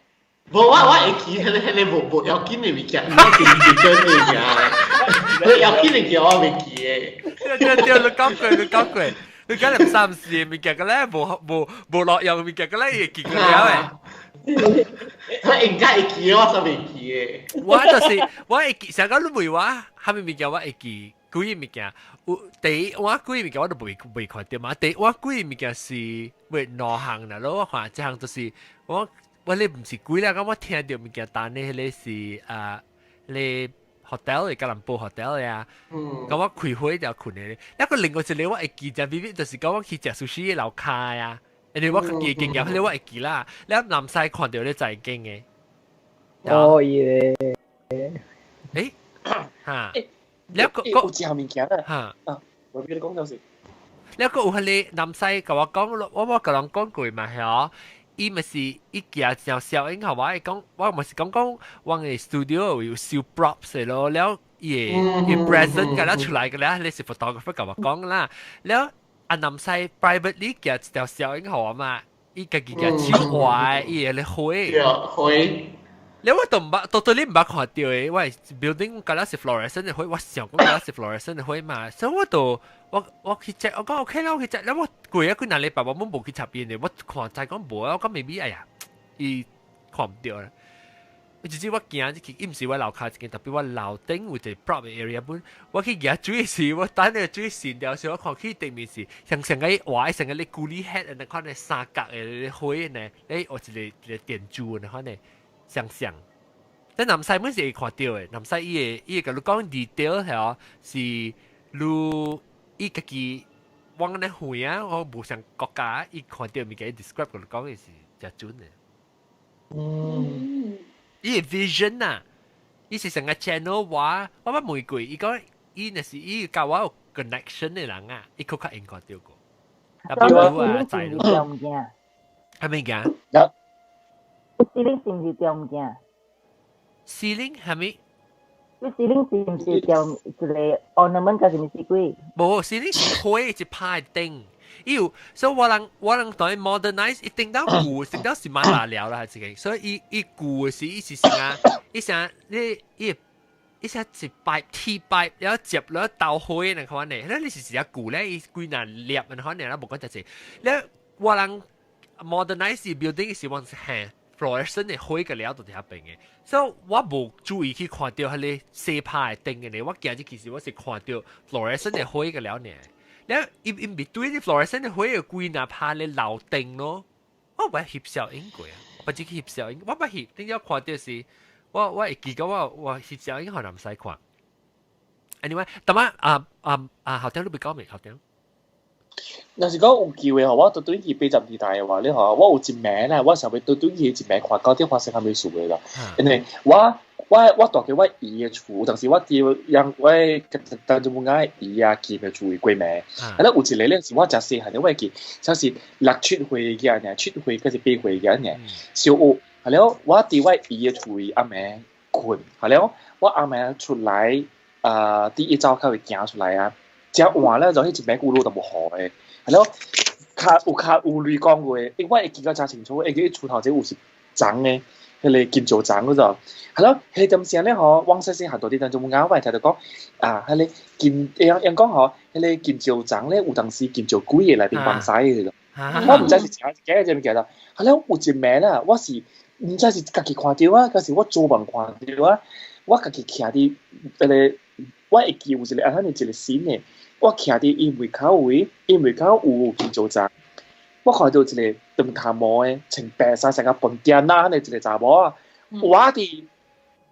冇我會記，係冇有記嘅物件，唔係記嘅物件，有記嘅叫我未記嘅。對，你講過。你梗係唔三事嘅物件嘅咧，冇落用嘅物件嘅咧，亦記佢了誒。佢應該會記，我就未記嘅。我會記，成個都未話，係咪物件我會記？幾樣物件，第我幾樣物件我都未看到嘛。第我幾樣物件是為兩項啦咯，我看一項就是我你唔是幾啦，咁我聽到物件，但係你是你。hotel 嘅吉隆坡 hotel 呀，咁我開會就困嘅。一個另外一個我會記就 vivid 就是講我去食 sushi 嘅樓卡呀，人哋我記經驗，你我會記啦。你喺南西看到你就係驚嘅。哦耶！誒嚇，你一個有之後面嘅嚇我俾你講就係。你一個有係你南西同我講，我個人講過嘛係哦。伊咪是伊件就小英係話講，我咪是講我嘅 studio 要燒 props 嘅咯，แล้ว伊 present 嘅啦出嚟嘅啦，你是 photographer 咁話講啦，แล้วอันนำใส่ privately 嘅就小英係話嘛，伊嘅嘅超壞，伊嘅你開，你我都唔捌，到你唔捌看到嘅，喂 building 嘅啦是 fluorescent 嘅開，我想講嘅啦是 fluorescent 嘅開嘛，所以我都。我去食，我講 OK 啦，我去食，แล้ว我攰啊，佢哪禮拜我冇去插邊嘅，我看就係講冇啊，我講未必，哎呀，伊看唔到啦。直接我行去，伊唔是我樓下一間，特別我樓頂有一個 prop 嘅 area 本，我去行水時，我等你水線掉時，我看佢對面是像個畫，像個你咕哩 head 那款嘅三角嘅花呢，你我一個電柱那款嘅像。但南西本是會看到嘅，南西伊個你講 detail 係哦，是如。伊家己往那會啊，我無想國家，伊看到物件 describe 佢講嘅是真準嘅。伊嘅 vision 啊，伊是成個 channel 話，我捌問過，伊講伊那是伊教我有 connection 嘅人啊，伊佢較應該到過。特別我啊，在咯。係咪㗎？ceiling 是唔是掉物件 ？ceiling 係咪？你 ceiling 是唔是掉一個 ornament 還是唔是鬼？冇 ceiling 是開一排頂，要所以我人對 modernize 一定到舊，一定到是蠻大料啦，係自己。所以伊舊是伊是成啊，伊成你伊成一擺 T 擺，然後接咗倒開那款嘅，你是成舊咧，伊幾難裂那款嘅啦，冇講就係。你我人 modernize building 是往行。fluorescent 嘅開嘅料到底下邊嘅，所以我冇注意去看到佢哋四排頂嘅咧。我今日其實我是看到 fluorescent 嘅開嘅料呢。然後 in between 啲 fluorescent 嘅開嘅幾哪怕你樓頂咯，我唔係翕小影過啊，或者翕小影，我唔翕，點解看到是我會記得我翕小影可能唔使看。anyway，但係後頭你咪講未後頭？若是講有機會吼，我對對伊80年代嘅話，你吼我有一名啦，我想要對對伊一名看到底發生啥物事嘅啦。因為我大概我姨嘅厝，當時我哋讓我當做我姨啊見嘅厝過名。啊，咧有一個咧是我真細漢嘅，我記，像是6、7歲嘅呢，7歲嗰是8歲嘅呢，小學。係了，我哋我姨嘅厝阿妹困，係了，我阿妹出來，第一早開會行出來啊，只換咧就迄一名古路都無好嘅。係咯，有類講過，因為我會記得真清楚，會記厝頭前有是長嘅，迄個金蕉長嗰種。係咯，迄陣時咧嗬，往細細行到啲當中啱，我係睇到講啊，迄個人講嗬，迄個金蕉長咧有當時金蕉鬼嘅嚟變崩曬嘅咯。我唔知是真假嘅，唔記得。係咯，有一名啦，我是唔知是家己看到啊，還是我做夢看到啊，我家己徛啲迄個，我會記有一個安尼一個線嘅。我徛伫伊門口位，伊門口有金蕉站，我看到一個長頭毛誒，穿白衫成個笨蛋仔安尼一個查某啊，我伫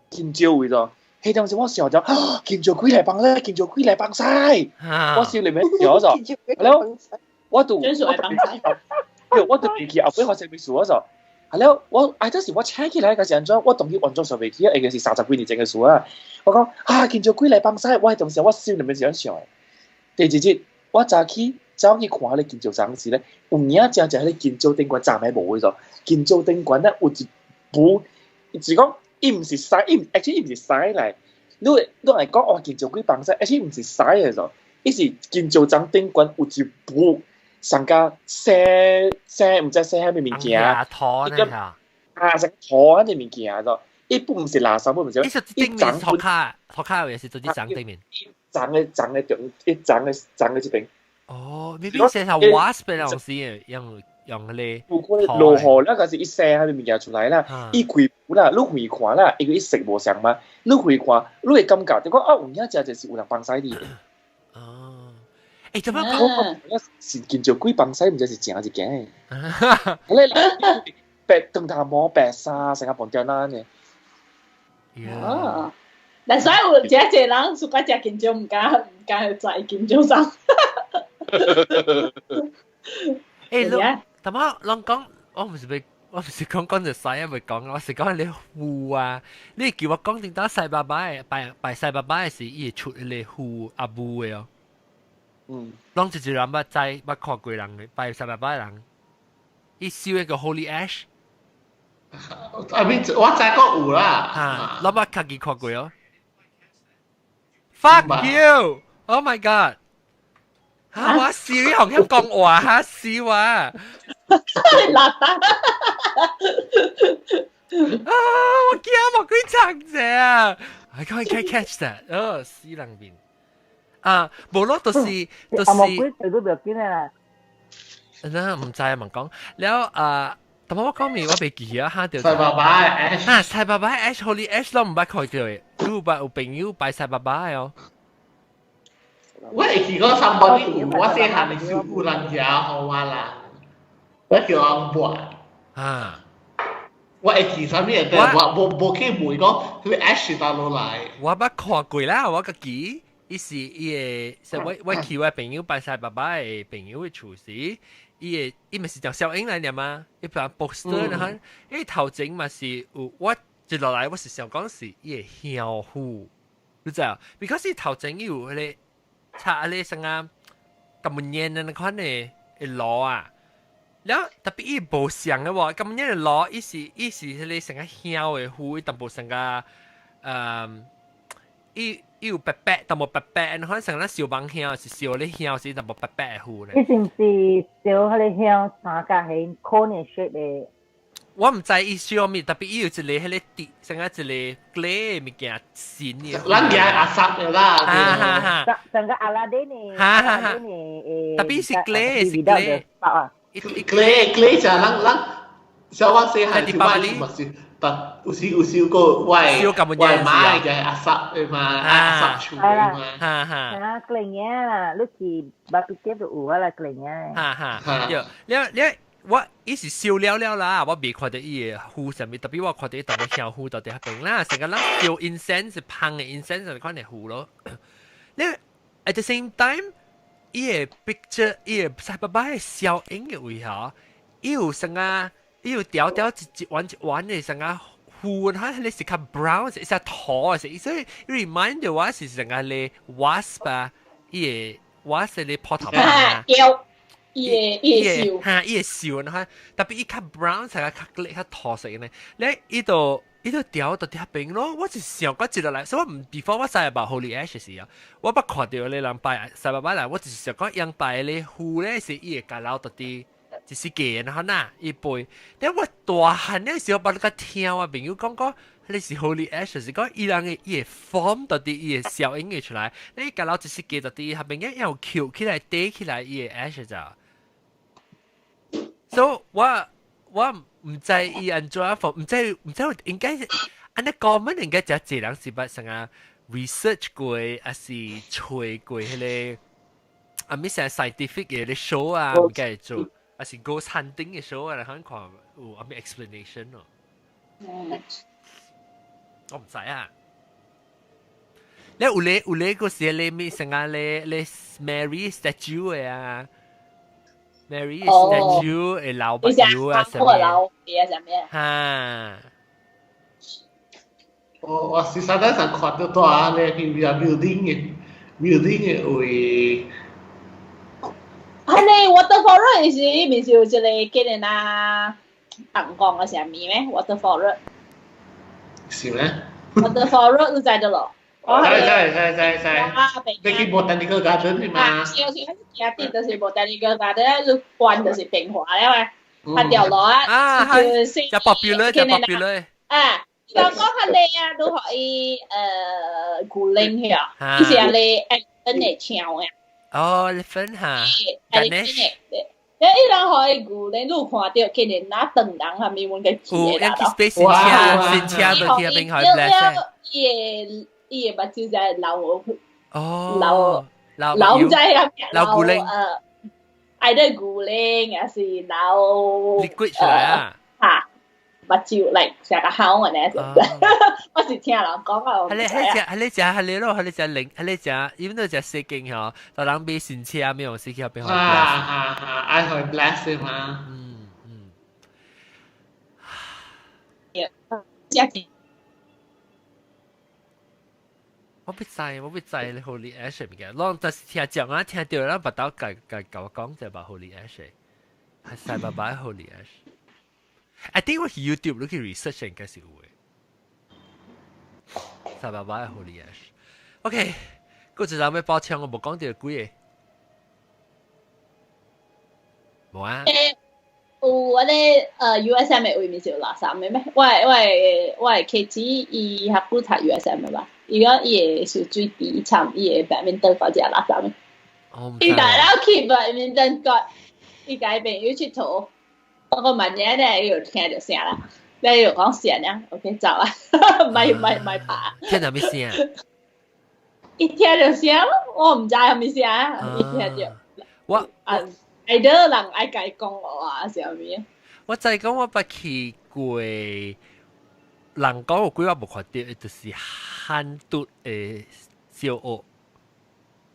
金蕉位咯。迄陣時我想咗，金蕉鬼嚟幫咧，金蕉鬼嚟幫曬，我心裡面想咗，係咯，我都未記後尾發生咩事咗。係咯，當時我請起來嗰陣陣，我當時運作上未記，應該是30幾年前嘅事啊。我講金蕉鬼嚟幫曬，我係當時我心裡面想想。第二日，我走去看迄個金蕉長時咧，有影正迄個金蕉頂管站喺無嘅咗。金蕉頂管咧有一部，是講伊毋是曬，伊毋是曬嚟。你嚟講哦，金蕉鬼放曬，而且毋是曬嘅咗。伊是金蕉長頂管有一部，上加寫毋知寫啥物物件。拖呢嚇。成拖嗰啲物件咗。伊不毋是垃圾，不毋是。伊是頂面拖卡也是做啲長頂面。長嘅這邊。哦，你邊寫下 wasp 嘅東西，用咧。如果落雨啦，嗰時一寫喺物件出來啦，伊開盤啦，你回看啦，因為伊色無相嘛，你回看，你會感覺就講啊，有影只就是有人幫曬你。哦，誒，點樣講？是見做鬼幫曬，唔知是正一件。你白長頭毛白衫，成個笨蛋仔呢？哦。但所以有一人สุกั食金蕉，唔敢去摘金蕉上。誒，但係人講，我唔是講就曬，唔係講，我是講你戶啊，你叫我講定打曬爸爸嘅，拜曬爸爸嘅時，伊會出你戶阿母嘅哦。人就人捌知，捌看過人嘅，拜曬爸爸嘅人，伊燒一個 Holy Ash。我知講有啦。嚇，我捌家己看過哦。Fuck you! Oh my god! 嚇我笑，你學音講話嚇笑啊！辣蛋我驚我鬼長者啊 ！I can't catch that. 死人面啊！無咯，就是。阿莫鬼對都唔要緊啦。唔知啊，問講了但我講面我未記啊，嚇掉。曬爸爸嘅 Ash。嚇曬爸爸 Ash Holy Ash 都唔捌看到嘅，你有朋友拜曬爸爸嘅哦。我會記講somebody有我細漢嘅時候有人食好我啦，我叫人博。啊！我會記啥物嘢？我冇去問講佢 Ash 到落來。我捌看過啦，我個記。伊是伊個，我去我朋友拜曬爸爸嘅朋友嘅厝時。伊咪是條小英嚟嘅嘛，伊把 poster 啦，伊頭前嘛是有我一落來，我是想講是伊個香菇，你知啊 ？because 伊頭前有迄個插迄個什麼咁黏嘅款嘅螺啊，然後特別伊無像嘅喎，咁黏嘅螺，伊是迄個成個香嘅菇，伊淡薄成個伊有白白，但冇白白，可能成個小幫香是小咧香，是淡薄白白嘅菇咧。你是唔是小迄個香三角形 cone shape 嘅？我唔知伊小咩，特別伊有一個迄個滴，成個一個 clay 物件線嘅。咱嘢阿薩嘅啦。成個阿拉丁嘅。特別是 clay 是 clay。clay 就咱小我細漢時買咪是。但有時個外買嘅阿薩嘅嘛，阿薩厝嘅嘛。啊，client 啦，你去巴比街度有啊啦 client。我伊是燒了啦，我未看到伊個菇上面，特別我看到伊淡薄香菇到底喺邊啦，成個人燒 incense 是香嘅 incense 就款嘅菇咯。你 at the same time，伊個 picture，伊個西巴巴嘅小影嘅位吼，伊有成啊，伊有條條一彎一彎嘅成啊。糊它你是看 brown 是土是，所以 remind 我是成個咧 wasp 啊，伊個 wasp 咧泡頭啊，伊個哈伊個笑呢，特別伊看 brown 成個較咧較土色呢，咧伊度掉到啲邊咯，我就想過接落來，所以我唔 before 我sais about holy ash 時啊，我不看到你兩拜西巴巴啦，我就想講樣拜咧糊咧是伊個膠到啲。就是嘅然後呐，一杯。但我大漢嗰時候，把你個聽啊朋友講講，你是 Holy Ash， 是講伊人嘅伊 form 到啲伊嘅效應嘅出來，你個老就是嘅到啲下邊嘅又翹起來跌起來伊嘅 Ash 咋。所以我唔知伊安怎放，唔知應該安尼講乜應該就一人是不成啊 research 過，還是吹過迄個啊咩成 scientific 嘅啲 show 啊，唔該做。還是 ghost hunting 嘅 show 啊，看看有阿咩 explanation 咯。我唔知啊。你有咧個時你咪成啊你 Mary statue 嘅啊 ，Mary statue 嘅老伯友啊，什麼？老嘢什麼？哈。我是實際上看到大咧，佢比較 building 嘅位。係你 waterfall road 是面是有一個叫人啊，東港嘅啥物咩 ？waterfall road 是咩 ？waterfall road 你知道咯？知。你去 botanical garden 係嘛？是行啲就是 botanical garden，你關就是平滑咧喂，它掉落啊，就 popular。啊，你講係你啊，都可以古靈嘅，以前你真係唱嘅。哦，你分下，但係你依兩可以估，你都看到佢哋拿燈籠下面揾個字啦。哇！新車到啲邊可以 bless。伊個目睭就係流仔咁嘅，流古靈。嗌得古靈，還是流 liquid 出來啊？嚇！目睭嚟成個口嘅咧，我是聽人講啊。係你咯，係你只零，係你只，因為只色勁嗬，就諗俾新車咩用色去邊可以 bless。I 可以 bless 嘛。我不知你 Holy Ash 嘅，我就是聽講啊，聽到啦，不到講就把 Holy Ash， 係西巴巴 Holy Ash。I think 我 YouTube 都可以 research 應該是會。西巴巴 Holy Ash。OK， 嗰陣有咩抱歉，我冇講到幾嘢。冇啊。我咧USM 嘅位面是有垃圾嘅咩？我係 KT 伊學古睇 USM 嘅吧？而家伊係最低參伊嘅badminton嗰隻垃圾嘅。伊大佬 keep badminton 個，伊介朋友出圖，我個問嘢咧要聽到聲啦，你要講聲啊 ，OK 走啊，唔係爬。聽到咩聲啊？伊聽到聲，我唔知係咩聲啊，伊聽到。我。係得人愛解講我啊，上面。我就係講我捌去過，人講有幾我無看到，就是漢都嘅小屋，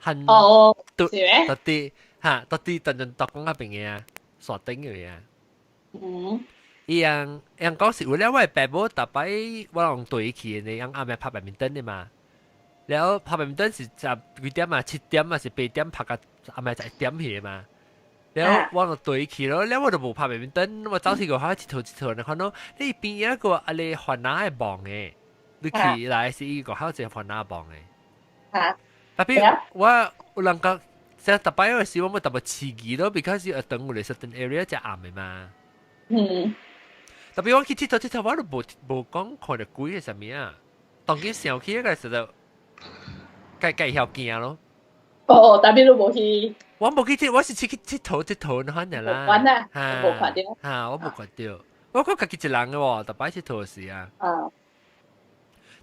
漢都到啲嚇，到啲等陣讀講嗰邊嘅啊，鎖頂嘅啊。樣講是為了我係爸母特擺我用對去嘅，樣啱啱拍badminton嘅嘛。然後拍badminton是就幾點啊？7點啊，是8點拍個啱啱就1點去嘛。แล้วว่าเราตัวขี่แล้วว่าเราบุกพาไปเป็นต้นว่าเจ้าที่เขาหาจิตโถนะครับเนาะนี่ปีนี้ก็อะไรหัวหน้าบองไงดูขี่หลายสิ่งก็เขาจะหัวหน้าบองไงแต่พี่ว่าหลังก็จะต่อไปว่าสิว่ามันต่อไปชีกีแล้ว because 要等我哋 certain area จะ啱嘅嘛แต่พี่ว่าขี่จิตว่าเราบุก講看到鬼係什麼啊當佢上去嗰時就計條件咯哦，但係都冇去。我冇記住，我是去佚佗可能啦。玩啊，冇看到。嚇，我冇看到。我講自己一人嘅喎，特別佚佗時啊。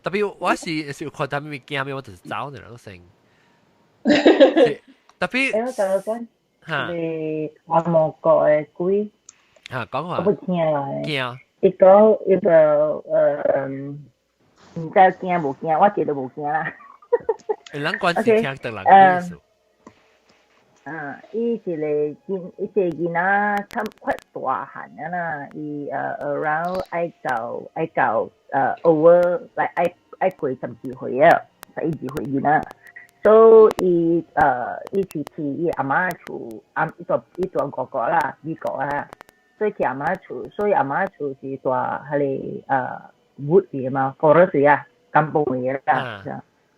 特別我是看到咩驚咩，我就是走嘅都成。特別。我就講你話莫國嘅鬼。嚇，講話。我不聽啦。驚。一個唔知驚冇驚，我覺得冇驚啦。人關係聽得人嘅意思。伊一个囡仔差快大汉啊啦，伊around 爱到over 来爱过12岁啊，12岁囡仔。所以伊是去伊阿媽厝，伊住外國啦，美國啊，所以去阿媽厝，所以阿媽厝是住迄個wood 嘅嘛，forest 啊，甘榜嘅啦，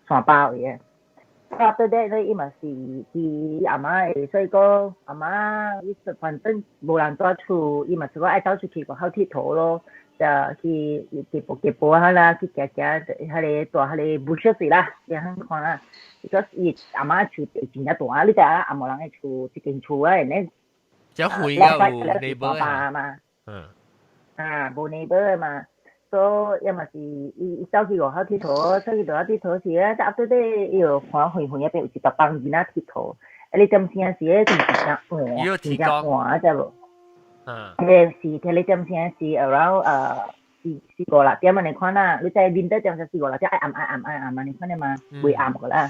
山包嘅。After that 咧，伊嘛是去阿媽嘅，所以講阿媽伊反正無人住厝，伊嘛是講愛走出去個好佚佗咯。就去步下啦，去行迄個大迄個 bushes 啦，你肯看啦。because 伊阿媽厝地真正大，你知影阿某人嘅厝一間厝啊，呢只會有 neighbor 嘛，無 neighbor 嘛，所以嘛是伊走去外口佚佗，走去外口佚佗時咧，即後尾伊又看遠入邊有一大幫囡仔佚佗，你點聲時咧真正寒，知無？是睇你點先是 around 四個啦，點樣你看啦？你在winter點就四個啦，即係暗啊，你看你嘛會暗個啦。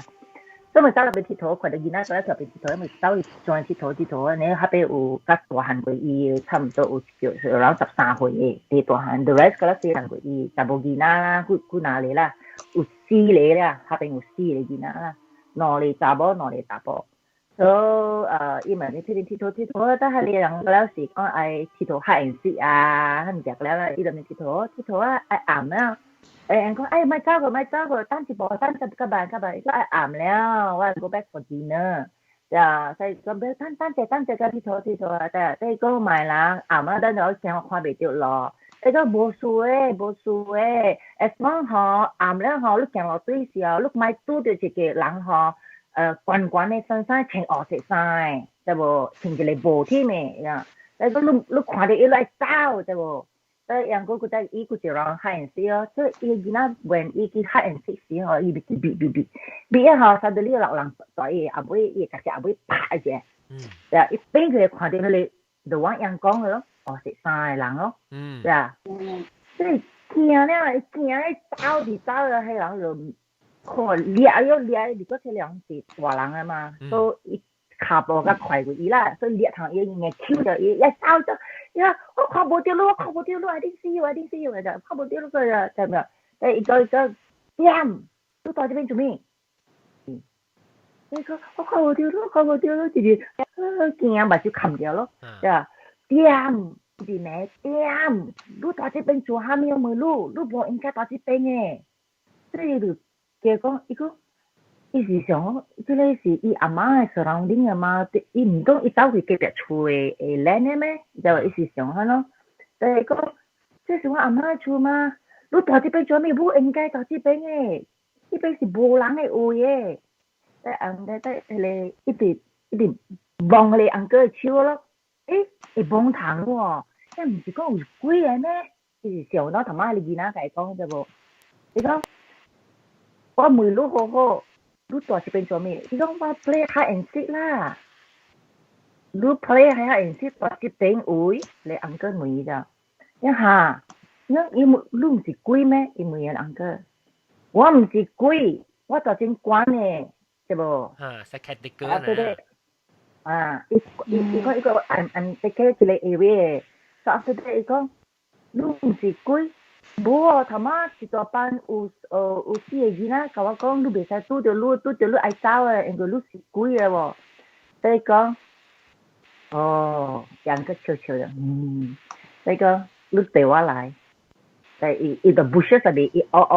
所以咪走入去佚佗，看到囡仔嗰一條邊佚佗，咪走去再佚佗，你後邊有較大漢過伊，差唔多有around 13歲嘅，啲大漢 ，the rest 嗰啲細漢過伊，就無囡仔啦，佢哪裡啦？有4個啦，後邊有4個囡仔啦，2個查某，2個查甫。所以伊問你佚佗，但係你人嗰陣時講愛佚佗hide and seek啊，唔食了啦，伊就咪佚佗啊，愛暗啦。人講咪走個，等一步，等個辦，個愛暗了，我 go back for dinner。呀，所以講等個佚佗啊，但係講埋啦，暗啊，等咗成我看袂到咯。你講無事誒，as long 嗬暗了嗬，你行落對時候，你咪拄到一個人嗬。關嘅身衫穿黑色衫，對無？穿一個帽添嘅呀。但係你看到伊來走，對無？但係人覺得伊個就讓 hide and seek 咯，所以伊囡仔 when 伊去 hide and seek 時候，伊別一下曬到呢個老人在伊後尾伊夾後尾拍一隻，呀！伊邊佢看到你就往陽光嘅咯，黑色衫嘅人咯，呀！所以驚咧，走就走啦，迄人就。看掠，如果這兩是大人啊嘛，所以腳步較快過伊啦，所以掠頭伊嘅手就伊一走就，呀，我看無到路，I didn't see you，就看無到路個就咪，但伊個點，你到這邊做咩？你講我看無到路，就是驚把就砍掉咯，對啊，點，就是咩點，你到這邊做下面冇路，你唔應該到這邊嘅，所以就。佢講，伊是想，即個是伊阿媽嘅 surrounding 啊嘛，伊唔通伊走去隔壁厝嘅land嘅咩？就伊是想下咯。但係講，這是我阿媽嘅厝嘛，你到這邊做咩？唔應該到這邊嘅，呢邊是無人嘅位嘅。但係一直望你阿哥嘅手咯，會望頭喎，即唔是講有鬼嘅咩？伊是想到頭媽你囡仔嚟講啫喎，你講。我梅路好，你到這邊做咩？你講我 play hide and seek 啦，你 play hide and seek 到這邊位，你安哥問咋？一下，你唔是鬼咩？伊問人安哥，我唔是鬼，我到正關嘅，對無？是 category 啊，伊講I'm take care 這個 area，所以 after that 伊講，你唔是鬼。無啊，頭媽一大班有4個囡仔，甲我講你袂使拄着你愛走誒，因為你是鬼誒喎。所以講，兩個笑笑的，所以講你陪我來，但伊個 bushes 入邊，伊掃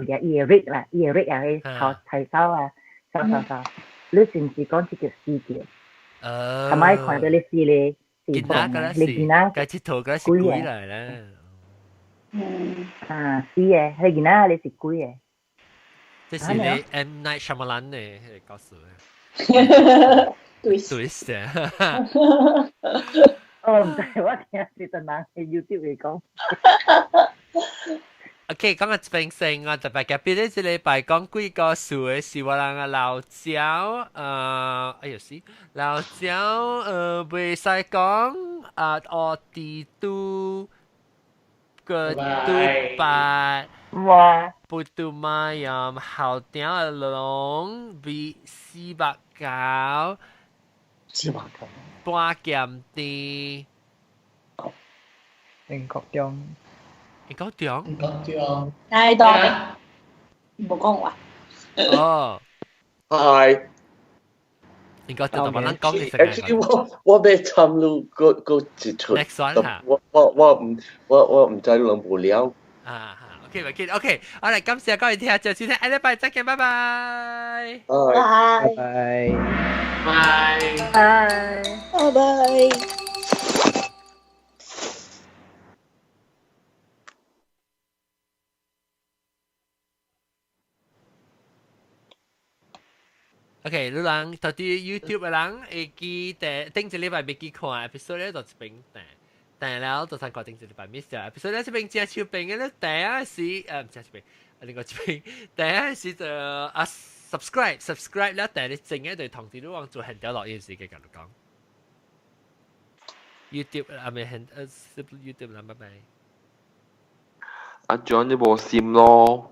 嘅，伊會 rig 啦，伊會 rig 啊，掃睇掃啊，掃，你是唔是講這個死嘅？頭媽看到你死咧，囡仔嗰啲是，嗰啲頭嗰啲是鬼嚟啦。是嘅，係囡仔你是鬼嘅。這是你 M Night Shyamalan 嘅告訴嘅。twist 唔知我聽是特人喺 YouTube 嚟講。OK， 講個平成我特別嘅，邊啲這禮拜講幾個數嘅是我人嘅老鳥，老鳥袂使講我哋都。個都八哇，Putu Mayam 後頂嘅龍比490，半減啲，英國中，係多嘅，冇講話。哦，係。應該就同人講嘅 Actually，我未參與個節出。 Next one 嚇。我唔知諗無聊。OK， 唔緊 OK， 我哋今次各位聽下，就先聽，禮拜再見，拜拜。拜拜。拜拜。OK，你人到底 YouTube 嘅人會記得頂一禮拜未記看 episode 咧，就一邊但แล้วตัวสังกัด頂一禮拜 miss 咗 episode 咧，一邊只超邊嘅咧，第一時唔只超邊，另外一邊第一時就subscribe 咧，但係你淨係對同時都往做很掉落件事嘅咁講。YouTube 啊，咪很YouTube 啦，拜拜。阿 John 你冇閃咯。